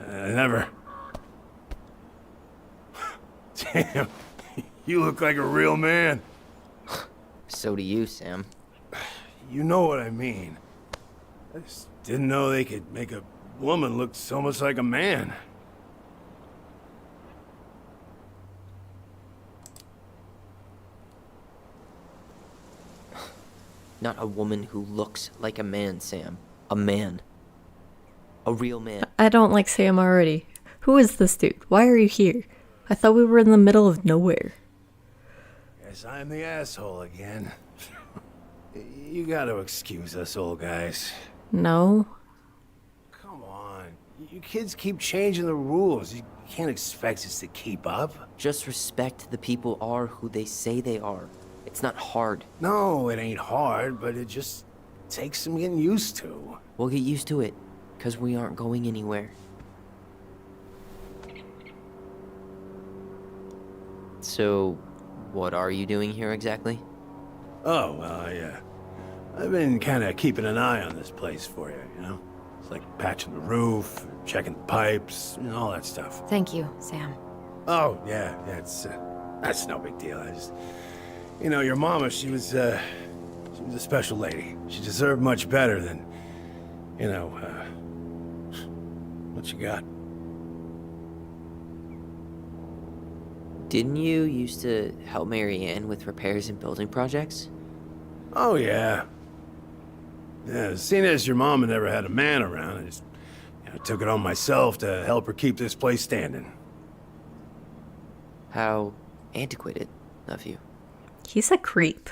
I never... Damn, you look like a real man. So do you, Sam. You know what I mean. I just didn't know they could make a woman look so much like a man. Not a woman who looks like a man, Sam. A man. A real man. I don't like Sam already. Who is this dude? Why are you here? I thought we were in the middle of nowhere. Guess I'm the asshole again. You gotta excuse us old guys. No. Come on. You kids keep changing the rules. You can't expect us to keep up. Just respect the people are who they say they are. It's not hard. No, it ain't hard, but it just takes some getting used to. We'll get used to it, because we aren't going anywhere. So, what are you doing here exactly? Oh, well, I've been kind of keeping an eye on this place for you, you know? It's like patching the roof, checking the pipes, you know, all that stuff. Thank you, Sam. Oh, yeah, it's, that's no big deal. I just, you know, your mama, she was a special lady. She deserved much better than, you know, what you got. Didn't you used to help Mary Ann with repairs and building projects? Oh, yeah. Yeah, seeing as your mama never had a man around, I just took it on myself to help her keep this place standing. How antiquated of you. He's a creep.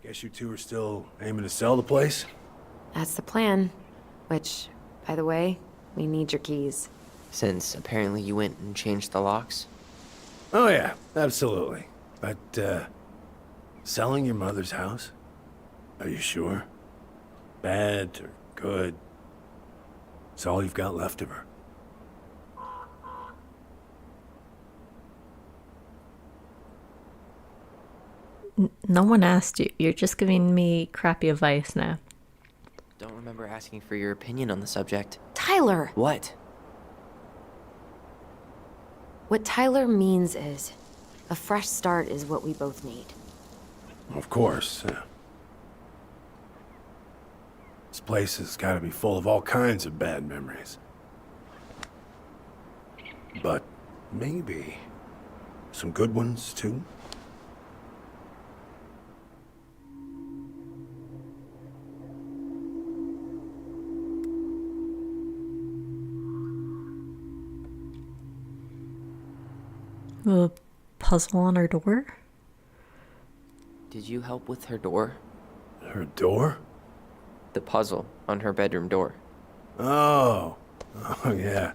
Guess you two are still aiming to sell the place? That's the plan. Which, by the way, we need your keys. Since apparently you went and changed the locks? Oh, yeah, absolutely. But, selling your mother's house? Are you sure? Bad or good? It's all you've got left of her. No one asked you. You're just giving me crappy advice now. Don't remember asking for your opinion on the subject. Tyler! What? What Tyler means is, a fresh start is what we both need. Of course. This place has got to be full of all kinds of bad memories. But maybe some good ones, too? A puzzle on her door? Did you help with her door? Her door? The puzzle on her bedroom door. Oh. Oh, yeah.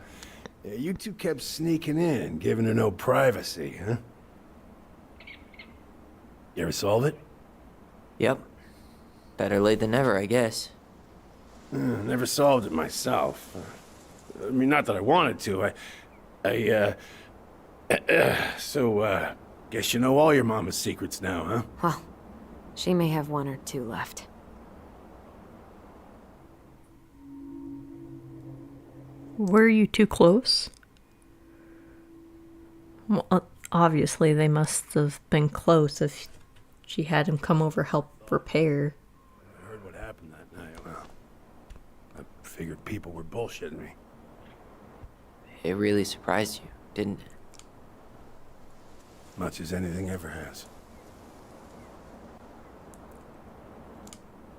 You two kept sneaking in, giving her no privacy, huh? You ever solve it? Yep. Better late than never, I guess. Never solved it myself. I mean, not that I wanted to. So, guess you know all your mama's secrets now, huh? Well, she may have one or two left. Were you too close? Well, obviously they must have been close if she had him come over help repair. I heard what happened that night. Well, I figured people were bullshitting me. It really surprised you, didn't it? Much as anything ever has.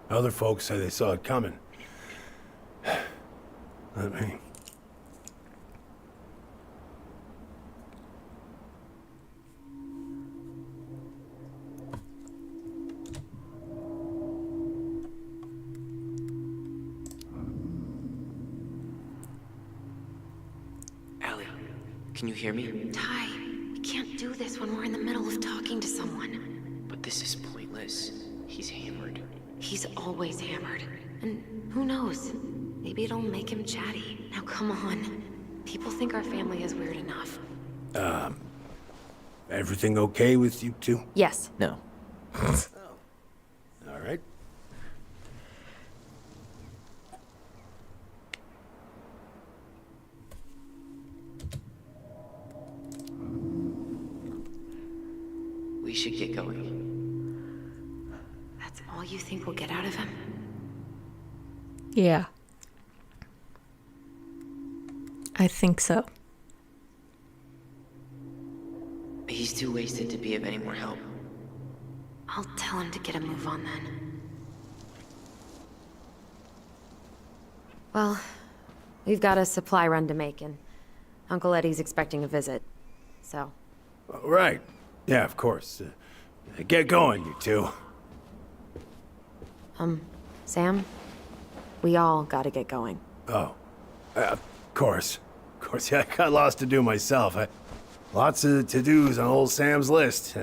Other folks say they saw it coming. Not me. Allie, can you hear me? Ty, we can't do this when we're in the middle of talking to someone. But this is pointless. He's hammered. He's always hammered. And who knows? Maybe it'll make him chatty. Now come on. People think our family is weird enough. Everything okay with you two? Yes. No. All right. We should get going. That's all you think we'll get out of him? Yeah. I think so. He's too wasted to be of any more help. I'll tell him to get a move on then. Well, we've got a supply run to make, and Uncle Eddie's expecting a visit, so... Right. Yeah, of course. Get going, you two. Sam? We all gotta get going. Oh. Of course. Of course, yeah, I got lots to do myself. Lots of to-dos on old Sam's list.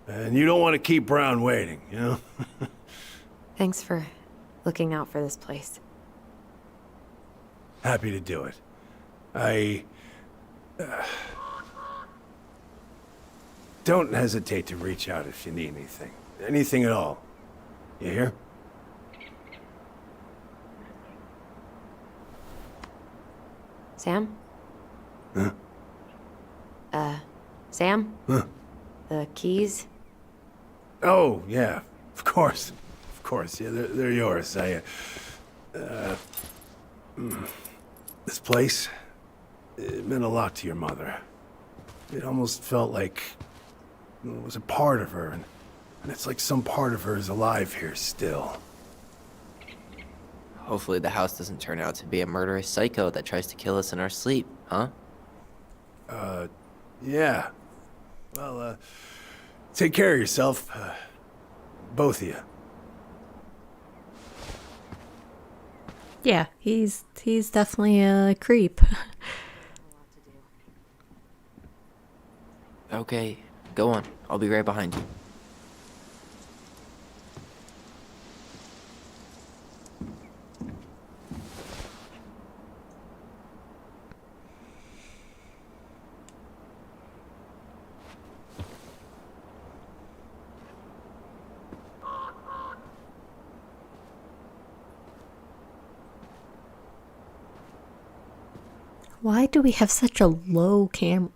And you don't want to keep Brown waiting, you know? Thanks for looking out for this place. Happy to do it. I... don't hesitate to reach out if you need anything. Anything at all. You hear? Sam? Huh? Sam? Huh? The keys? Oh, yeah. Of course. Of course. Yeah, they're yours. This place, it meant a lot to your mother. It almost felt like it was a part of her, and it's like some part of her is alive here still. Hopefully the house doesn't turn out to be a murderous psycho that tries to kill us in our sleep, huh? Yeah. Well, take care of yourself. Both of you. Yeah, he's definitely a creep. Okay, go on. I'll be right behind you. Why do we have such a low camera?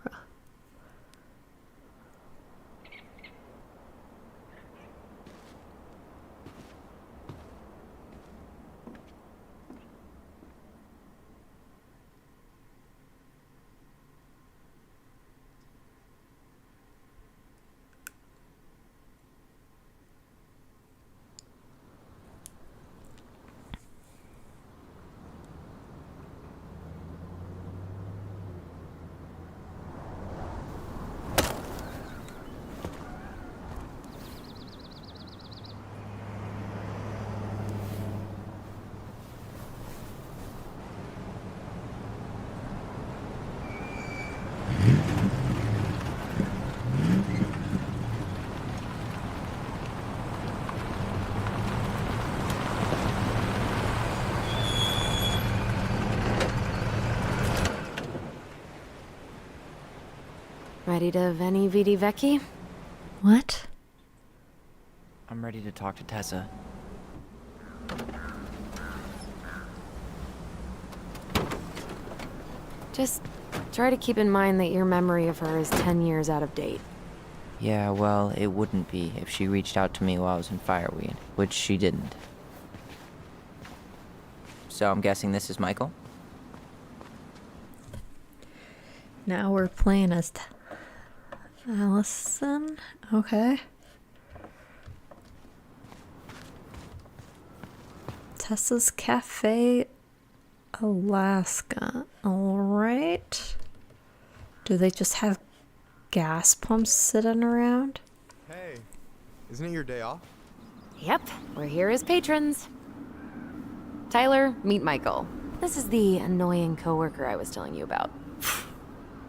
Ready to Veni Vidi Vecchi? What? I'm ready to talk to Tessa. Just try to keep in mind that your memory of her is 10 years out of date. Yeah, well, it wouldn't be if she reached out to me while I was in Fireweed, which she didn't. So I'm guessing this is Michael? Now we're playing as Allison. Okay. Tessa's Cafe, Alaska. Alright. Do they just have gas pumps sitting around? Hey, isn't it your day off? Yep, we're here as patrons. Tyler, meet Michael. This is the annoying coworker I was telling you about.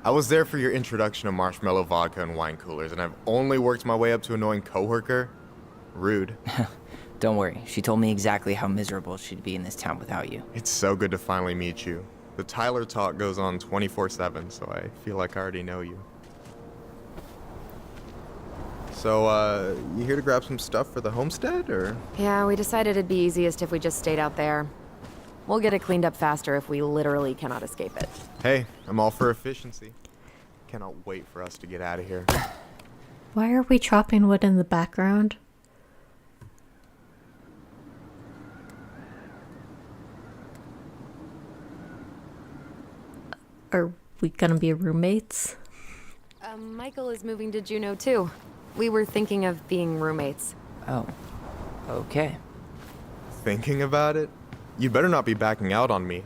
I was there for your introduction to marshmallow vodka and wine coolers, and I've only worked my way up to annoying coworker. Rude. Don't worry, she told me exactly how miserable she'd be in this town without you. It's so good to finally meet you. The Tyler talk goes on 24/7, so I feel like I already know you. So, you here to grab some stuff for the homestead, or? Yeah, we decided it'd be easiest if we just stayed out there. We'll get it cleaned up faster if we literally cannot escape it. Hey, I'm all for efficiency. Cannot wait for us to get out of here. Why are we chopping wood in the background? Are we gonna be roommates? Michael is moving to Juneau too. We were thinking of being roommates. Oh, okay. Thinking about it? You better not be backing out on me.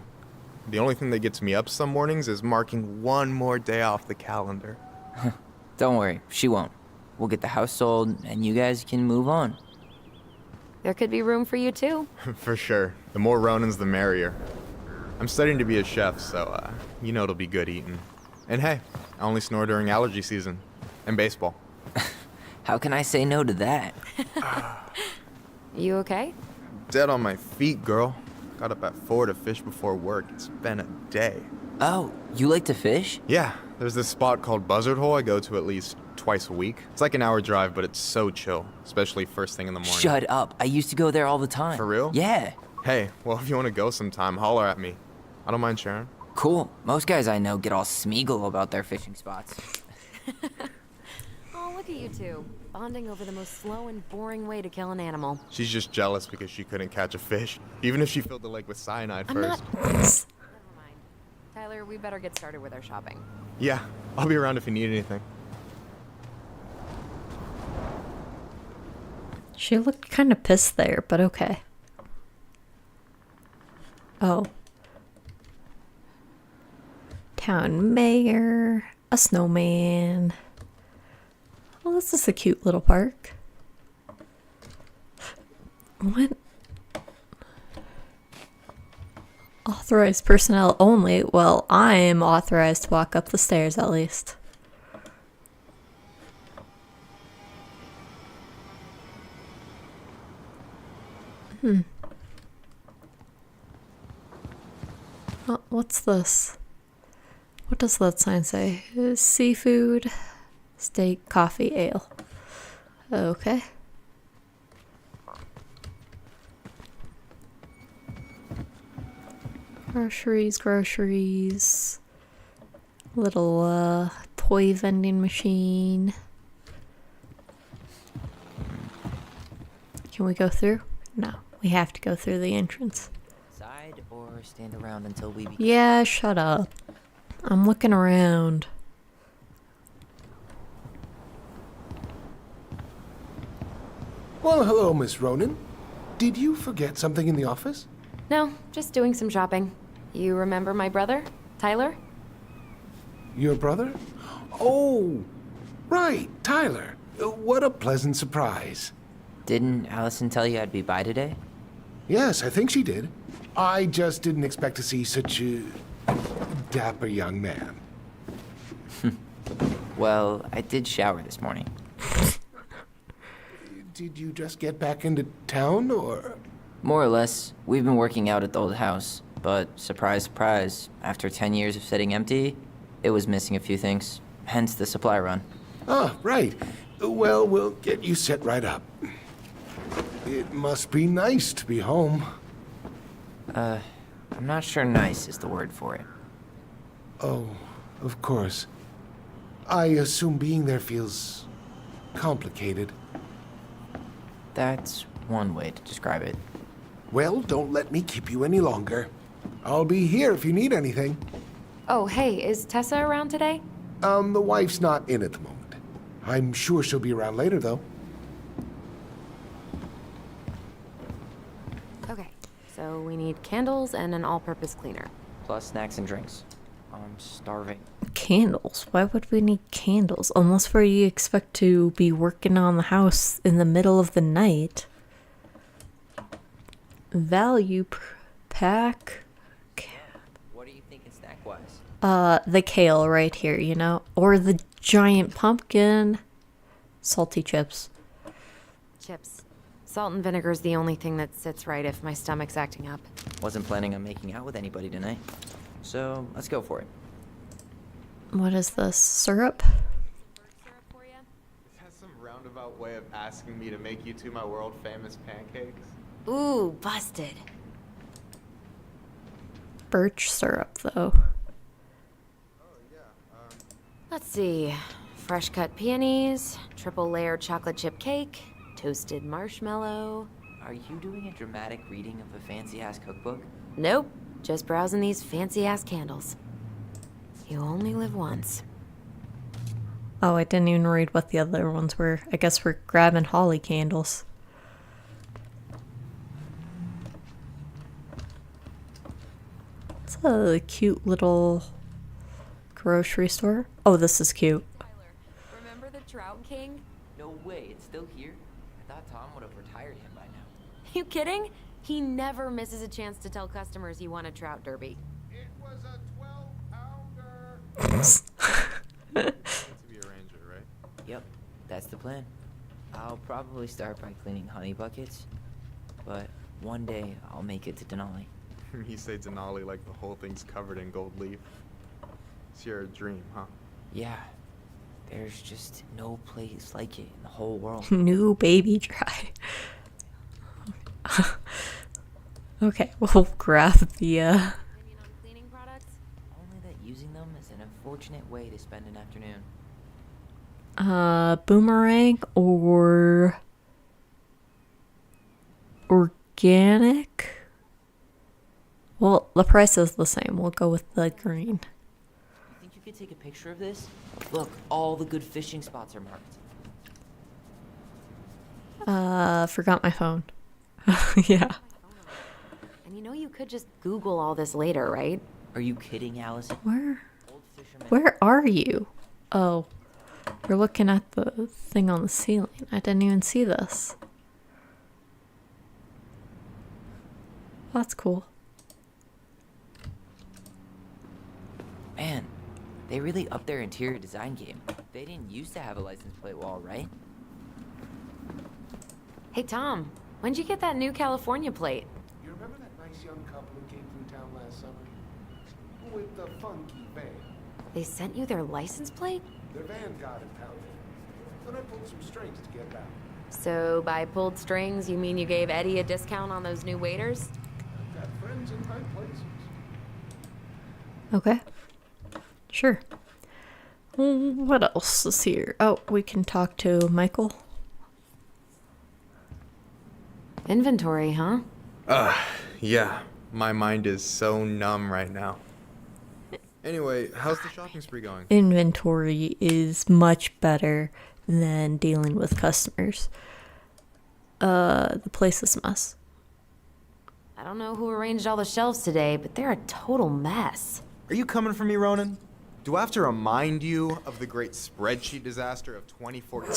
The only thing that gets me up some mornings is marking one more day off the calendar. Don't worry, she won't. We'll get the house sold, and you guys can move on. There could be room for you too. For sure. The more Ronins, the merrier. I'm studying to be a chef, so, you know it'll be good eating. And hey, I only snore during allergy season. And baseball. How can I say no to that? You okay? dead on my feet, girl. Got up at 4 to fish before work. It's been a day. Oh, you like to fish? Yeah, there's this spot called Buzzard Hole I go to at least twice a week. It's like an hour drive, but it's so chill, especially first thing in the morning. Shut up. I used to go there all the time. For real? Yeah. Hey, well, if you want to go sometime, holler at me. I don't mind sharing. Cool. Most guys I know get all Smeagol about their fishing spots. Oh, look at you two. Bonding over the most slow and boring way to kill an animal. She's just jealous because she couldn't catch a fish, even if she filled the lake with cyanide first. Never mind. Tyler, we better get started with our shopping. Yeah, I'll be around if you need anything. She looked kind of pissed there, but okay. Oh. Town mayor, a snowman. Well, this is a cute little park. What? Authorized personnel only. Well, I'm authorized to walk up the stairs at least. Oh, what's this? What does that sign say? Seafood, steak, coffee, ale. Okay. Groceries. Little toy vending machine. Can we go through? No, we have to go through the entrance. Side or stand around until we begin? Yeah, shut up. I'm looking around. Well, hello, Miss Ronan. Did you forget something in the office? No, just doing some shopping. You remember my brother, Tyler? Your brother? Oh, right, Tyler. What a pleasant surprise. Didn't Allison tell you I'd be by today? Yes, I think she did. I just didn't expect to see such a dapper young man. Well, I did shower this morning. Did you just get back into town, or? More or less. We've been working out at the old house, but surprise, surprise, after 10 years of sitting empty, it was missing a few things. Hence the supply run. Ah, right. Well, we'll get you set right up. It must be nice to be home. I'm not sure nice is the word for it. Oh, of course. I assume being there feels complicated. That's one way to describe it. Well, don't let me keep you any longer. I'll be here if you need anything. Oh, hey, is Tessa around today? The wife's not in at the moment. I'm sure she'll be around later, though. Okay, so we need candles and an all-purpose cleaner. Plus snacks and drinks. I'm starving. Candles? Why would we need candles? Unless we expect to be working on the house in the middle of the night. Value pack. What are you thinking snack-wise? The kale right here, you know? Or the giant pumpkin. Salty chips. Chips. Salt and vinegar's the only thing that sits right if my stomach's acting up. Wasn't planning on making out with anybody tonight. So, let's go for it. What is this? Syrup? Is that some roundabout way of asking me to make you two my world-famous pancakes? Ooh, busted. Birch syrup, though. Let's see. Fresh cut peonies, triple layered chocolate chip cake, toasted marshmallow. Are you doing a dramatic reading of a fancy-ass cookbook? Nope, just browsing these fancy-ass candles. You only live once. Oh, I didn't even read what the other ones were. I guess we're grabbing holly candles. It's a cute little grocery store. Oh, this is cute. Tyler, remember the Trout King? No way, it's still here? I thought Tom would have retired him by now. You kidding? He never misses a chance to tell customers he won a trout derby. It was a 12-pounder. To be a ranger, right? Yep, that's the plan. I'll probably start by cleaning honey buckets, but one day I'll make it to Denali. You say Denali like the whole thing's covered in gold leaf. It's your dream, huh? Yeah, there's just no place like it in the whole world. New baby dry. Okay, we'll grab the Opinion on cleaning products? Only that using them is an unfortunate way to spend an afternoon. boomerang or organic. Well, the price is the same. We'll go with the green. You think you could take a picture of this? Look, all the good fishing spots are marked. Forgot my phone. Yeah. And you know you could just Google all this later, right? Are you kidding, Allison? Old fishermen. Where are you? Oh, we're looking at the thing on the ceiling. I didn't even see this. That's cool. Man, they really upped their interior design game. They didn't used to have a license plate wall, right? Hey, Tom, when'd you get that new California plate? You remember that nice young couple who came through town last summer? With the funky van. They sent you their license plate? Their van got impounded. Then I pulled some strings to get it out. So by pulled strings, you mean you gave Eddie a discount on those new waiters? I've got friends in high places. Okay. Sure. What else is here? Oh, we can talk to Michael. Inventory, huh? Yeah. My mind is so numb right now. Anyway, how's the shopping spree going? Inventory is much better than dealing with customers. The place is a mess. I don't know who arranged all the shelves today, but they're a total mess. Are you coming for me, Ronan? Do I have to remind you of the great spreadsheet disaster of 2014?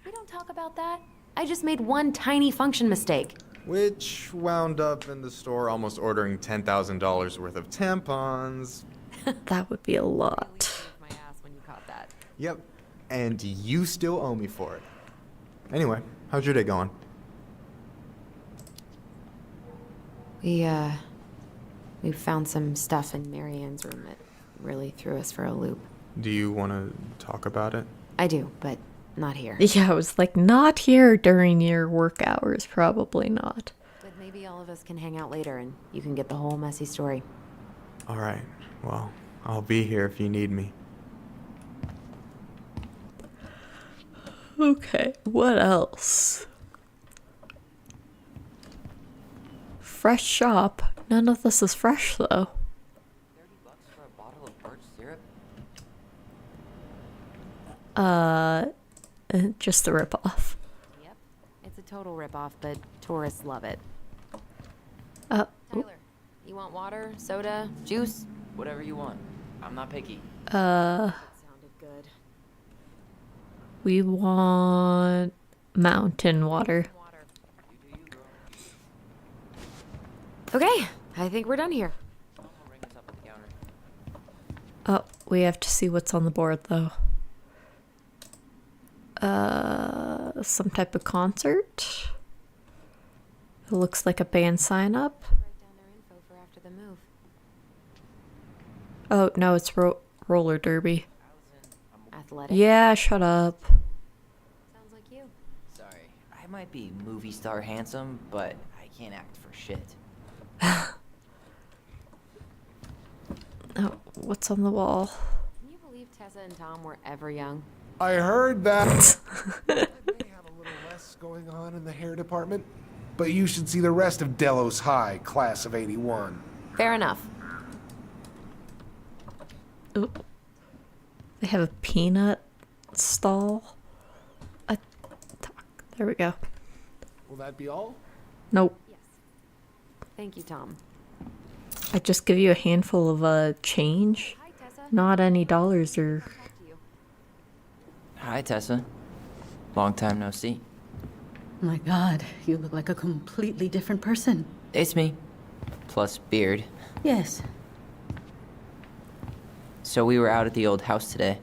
We don't talk about that. I just made one tiny function mistake. Which wound up in the store almost ordering $10,000 worth of tampons. That would be a lot. My ass when you caught that. Yep, and you still owe me for it. Anyway, how's your day going? We found some stuff in Marianne's room that really threw us for a loop. Do you want to talk about it? I do, but not here. Yeah, I was like, not here during your work hours. Probably not. But maybe all of us can hang out later and you can get the whole messy story. All right, well, I'll be here if you need me. Okay, what else? Fresh shop. None of this is fresh though. $30 for a bottle of birch syrup? Just the ripoff. Yep. It's a total ripoff, but tourists love it. Oop. Tyler, you want water, soda, juice? Whatever you want. I'm not picky. That sounded good. We want mountain water. You do you, girl. Okay, I think we're done here. Mom will ring us up at the counter. Oh, we have to see what's on the board though. Some type of concert. It looks like a band sign up. Write down their info for after the move. Oh no, it's roller derby. Athletic. Yeah, shut up. Sounds like you. Sorry, I might be movie star handsome, but I can't act for shit. Oh, what's on the wall? Can you believe Tessa and Tom were ever young? I heard that. They have a little less going on in the hair department, but you should see the rest of Delos High, class of '81. Fair enough. Ooh. They have a peanut stall. There we go. Will that be all? Nope. Yes. Thank you, Tom. I just give you a handful of change. Hi, Tessa. Not any dollars or... Talk to you. Hi, Tessa. Long time no see. My God, you look like a completely different person. It's me. Plus beard. Yes. So we were out at the old house today.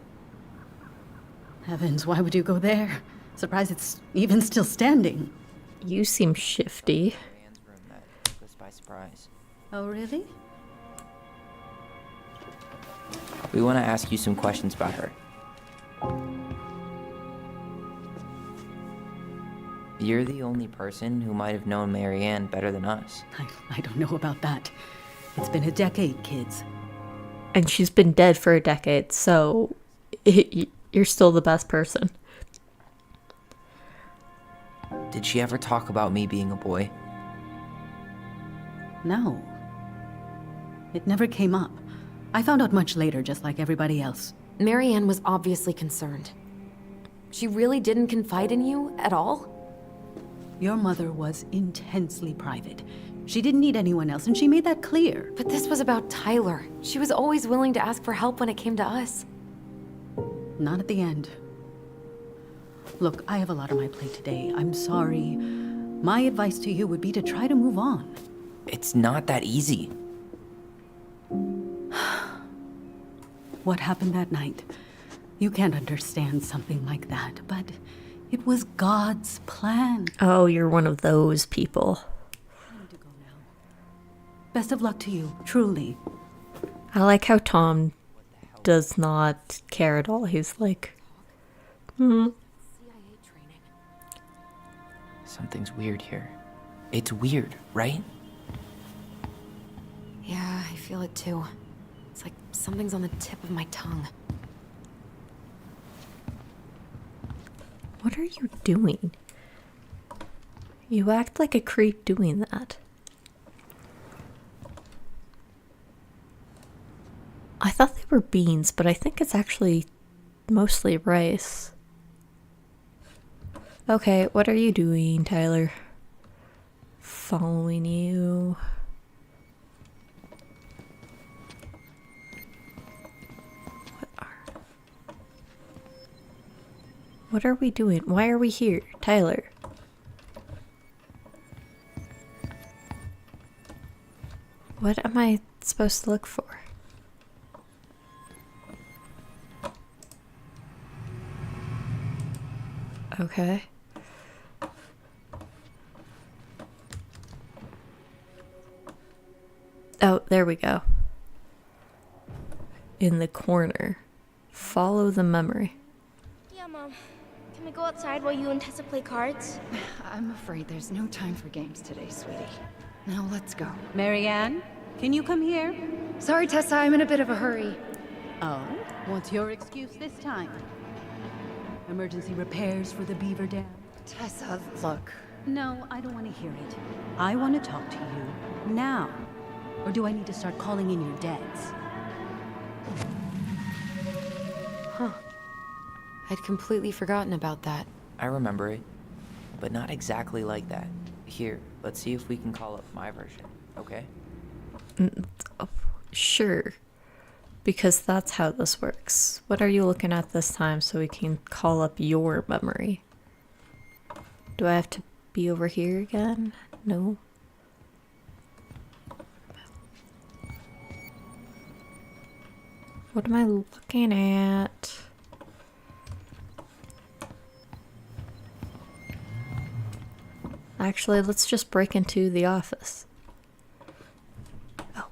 Heavens, why would you go there? Surprised it's even still standing. You seem shifty. Marianne's Oh, really? We want to ask you some questions about her. You're the only person who might have known Marianne better than us. I don't know about that. It's been a decade, kids. And she's been dead for a decade, so you're still the best person. Did she ever talk about me being a boy? No. It never came up. I found out much later, just like everybody else. Marianne was obviously concerned. She really didn't confide in you at all? Your mother was intensely private. She didn't need anyone else, and she made that clear. But this was about Tyler. She was always willing to ask for help when it came to us. Not at the end. Look, I have a lot on my plate today. I'm sorry. My advice to you would be to try to move on. It's not that easy. What happened that night? You can't understand something like that, but it was God's plan. Oh, you're one of those people. I need to go now. Best of luck to you, truly. I like how Tom does not care at all. He's like, CIA training. Something's weird here. It's weird, right? Yeah, I feel it too. It's like something's on the tip of my tongue. what are you doing? You act like a creep doing that. I thought they were beans, but I think it's actually mostly rice. Okay, what are you doing, Tyler? Following you. What are we doing? Why are we here, Tyler? What am I supposed to look for? Okay. Oh, there we go. In the corner. Follow the memory. Yeah, Mom. Can we go outside while you and Tessa play cards? I'm afraid there's no time for games today, sweetie. Now let's go. Marianne, can you come here? Sorry, Tessa, I'm in a bit of a hurry. Oh, what's your excuse this time? Emergency repairs for the beaver dam? Tessa, look. No, I don't want to hear it. I want to talk to you now. Or do I need to start calling in your debts? Huh. I'd completely forgotten about that. I remember it, but not exactly like that. Here, let's see if we can call up my version, okay? Sure. Because that's how this works. What are you looking at this time so we can call up your memory? Do I have to be over here again? No. What am I looking at? Actually, let's just break into the office. Oh.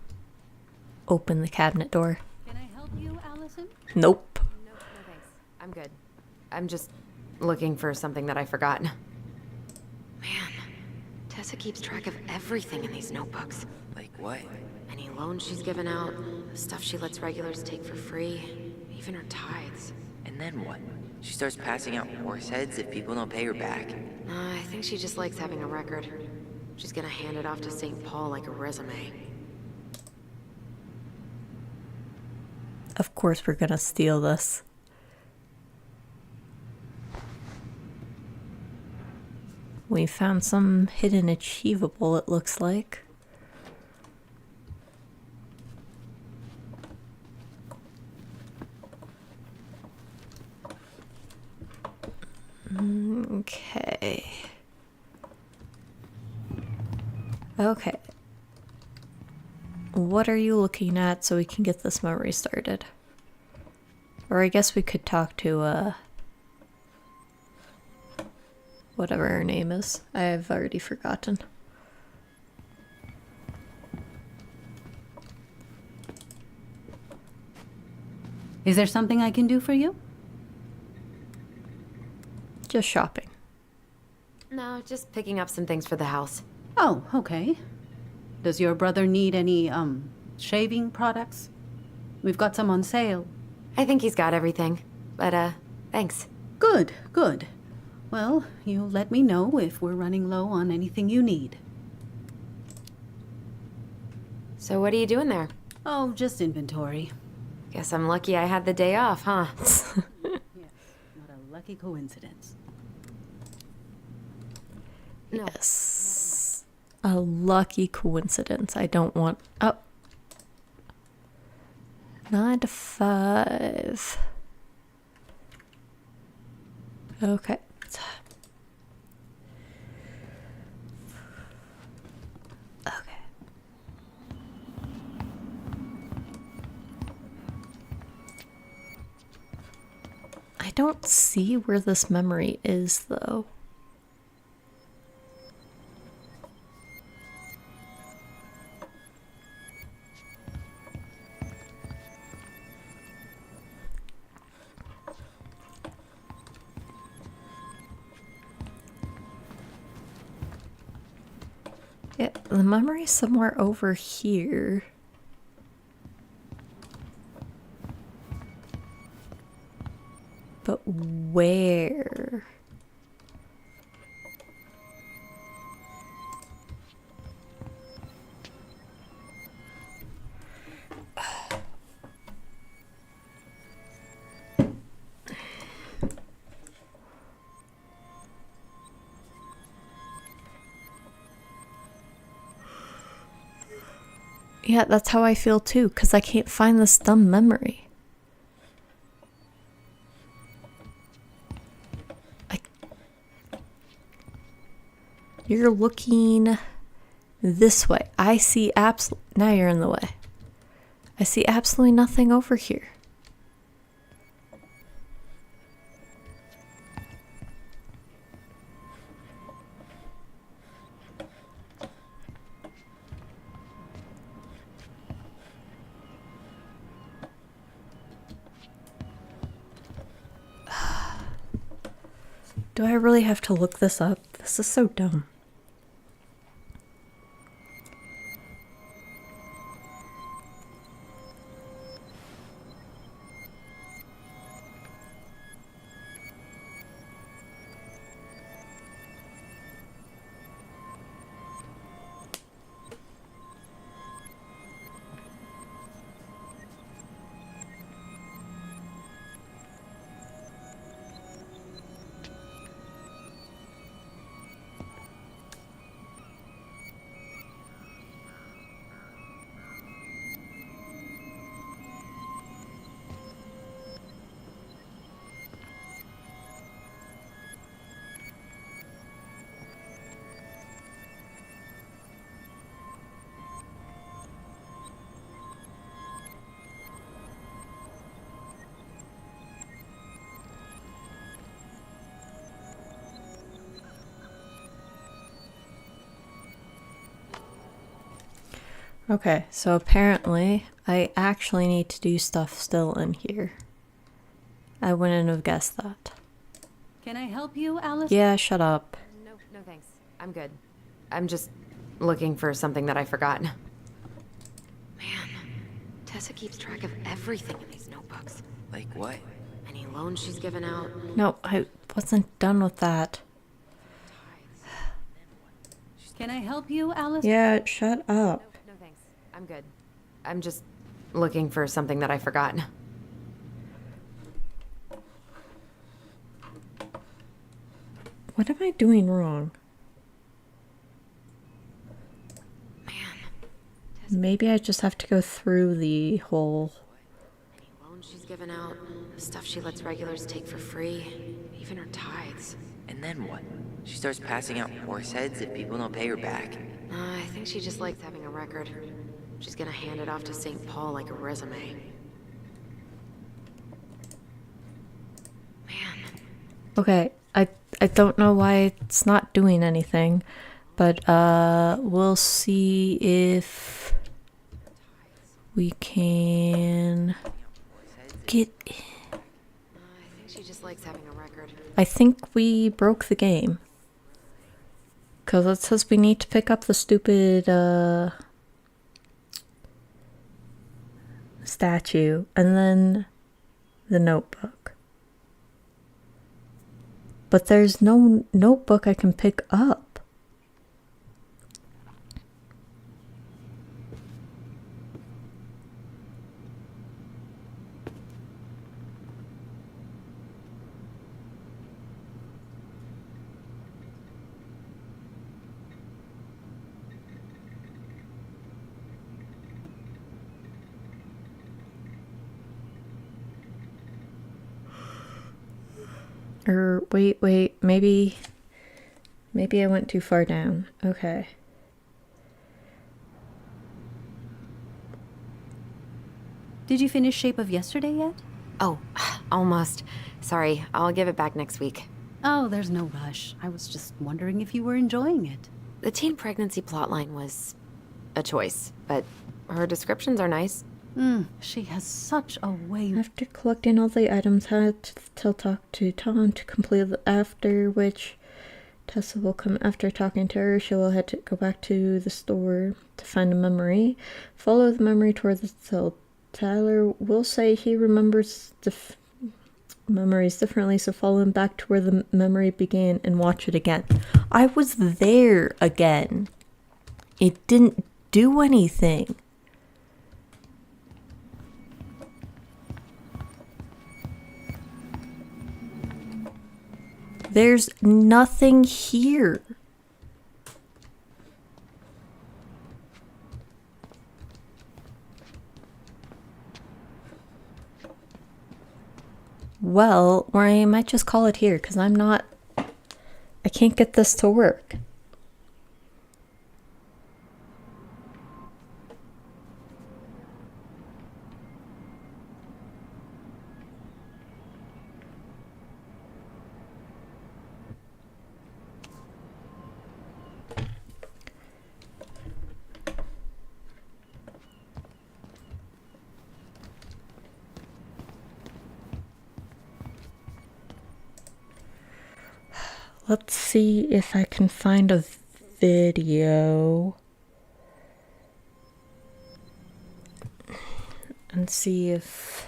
Open the cabinet door. Can I help you, Allison? Nope. No, thanks. I'm good. I'm just looking for something that I forgot. Man, Tessa keeps track of everything in these notebooks. Like what? Any loans she's given out, the stuff she lets regulars take for free, even her tithes. And then what? She starts passing out horse heads if people don't pay her back. I think she just likes having a record. She's gonna hand it off to St. Paul like a resume. Of course we're gonna steal this. We found some hidden achievable, it looks like. Okay. Okay. What are you looking at so we can get this memory started? Or I guess we could talk to, whatever her name is. I've already forgotten. Is there something I can do for you? Just shopping. No, just picking up some things for the house. Oh, okay. Does your brother need any, shaving products? We've got some on sale. I think he's got everything. But, thanks. Good, good. Well, you let me know if we're running low on anything you need. So what are you doing there? Oh, just inventory. Guess I'm lucky I had the day off, huh? Yes, what a lucky coincidence. No. Yes. A lucky coincidence. I don't want... Oh. 9 to 5. Okay. Okay. I don't see where this memory is, though. Yeah, the memory's somewhere over here. But where? Yeah, that's how I feel too, because I can't find this dumb memory. You're looking this way. I see now you're in the way. I see absolutely nothing over here. Do I really have to look this up? This is so dumb. Okay, so apparently I actually need to do stuff still in here. I wouldn't have guessed that. Can I help you, Alice? Yeah, shut up. No thanks. I'm good. I'm just looking for something that I forgot. Man, Tessa keeps track of everything in these notebooks. Like what? Any loans she's given out. No, I wasn't done with that. Can I help you, Alice? Yeah, shut up. No thanks. I'm good. I'm just looking for something that I forgot. What am I doing wrong? Maybe I just have to go through the whole... Any loans she's given out, the stuff she lets regulars take for free, even her tithes. And then what? She starts passing out horse heads if people don't pay her back. I think she just likes having a record. She's gonna hand it off to St. Paul like a resume. Man. Okay, I don't know why it's not doing anything, but we'll see if we can get... I think she just likes having a record. I think we broke the game. Because it says we need to pick up the stupid, statue. And then the notebook. But there's no notebook I can pick up. Or wait, maybe I went too far down. Okay. Did you finish Shape of Yesterday yet? Oh, almost. Sorry, I'll give it back next week. Oh, there's no rush. I was just wondering if you were enjoying it. The teen pregnancy plotline was a choice, but her descriptions are nice. She has such a way. After collecting all the items, had to talk to Tom to complete after which Tessa will come after talking to her. She will have to go back to the store to find a memory. Follow the memory towards the cell. Tyler will say he remembers memories differently, so follow him back to where the memory began and watch it again. I was there again. It didn't do anything. There's nothing here. Well, or I might just call it here because I can't get this to work. Let's see if I can find a video and see if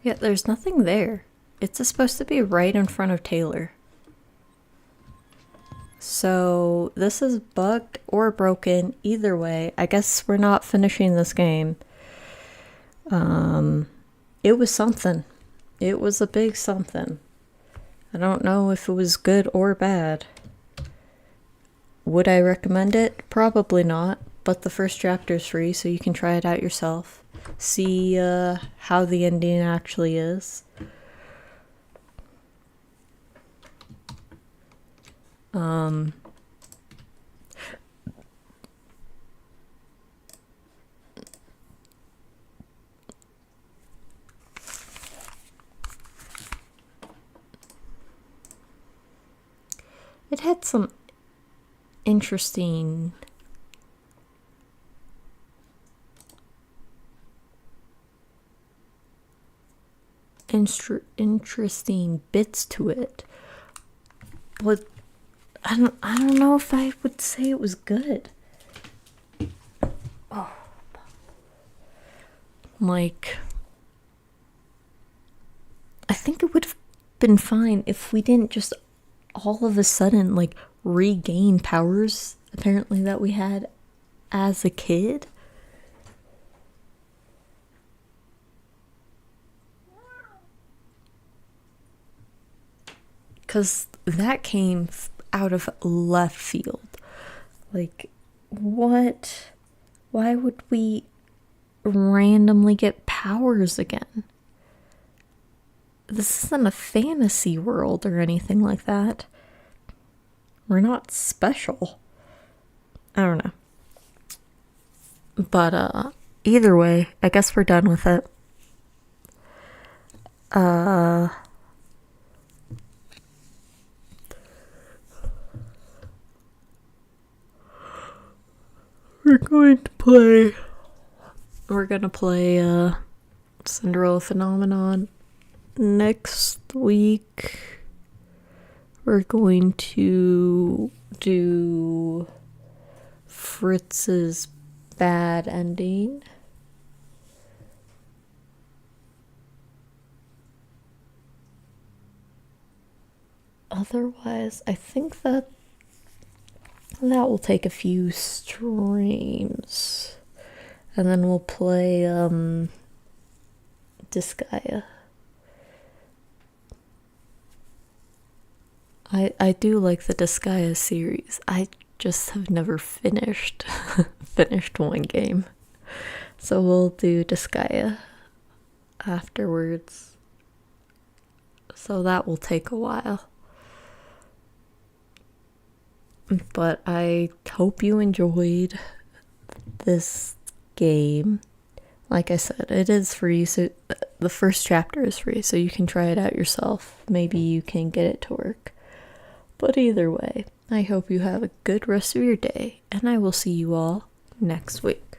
yeah, there's nothing there. It's supposed to be right in front of Taylor. So this is bugged or broken. Either way, I guess we're not finishing this game. It was something. It was a big something. I don't know if it was good or bad. Would I recommend it? Probably not. But the first chapter is free, so you can try it out yourself. See how the ending actually is. It had some interesting bits to it, but I don't know if I would say it was good. Like, I think it would have been fine if we didn't just all of a sudden, like, regain powers, apparently, that we had as a kid. Because that came out of left field. Like, what? Why would we randomly get powers again? This isn't a fantasy world or anything like that. We're not special. I don't know. But, either way, I guess we're done with it. We're gonna play Cinderella Phenomenon next week. We're going to do Fritz's bad ending. Otherwise, I think that will take a few streams. And then we'll play Disgaea. I do like the Disgaea series. I just have never finished one game. So we'll do Disgaea afterwards. So that will take a while. But I hope you enjoyed this game. Like I said, it is free, so the first chapter is free, so you can try it out yourself. Maybe you can get it to work. But either way, I hope you have a good rest of your day, and I will see you all next week.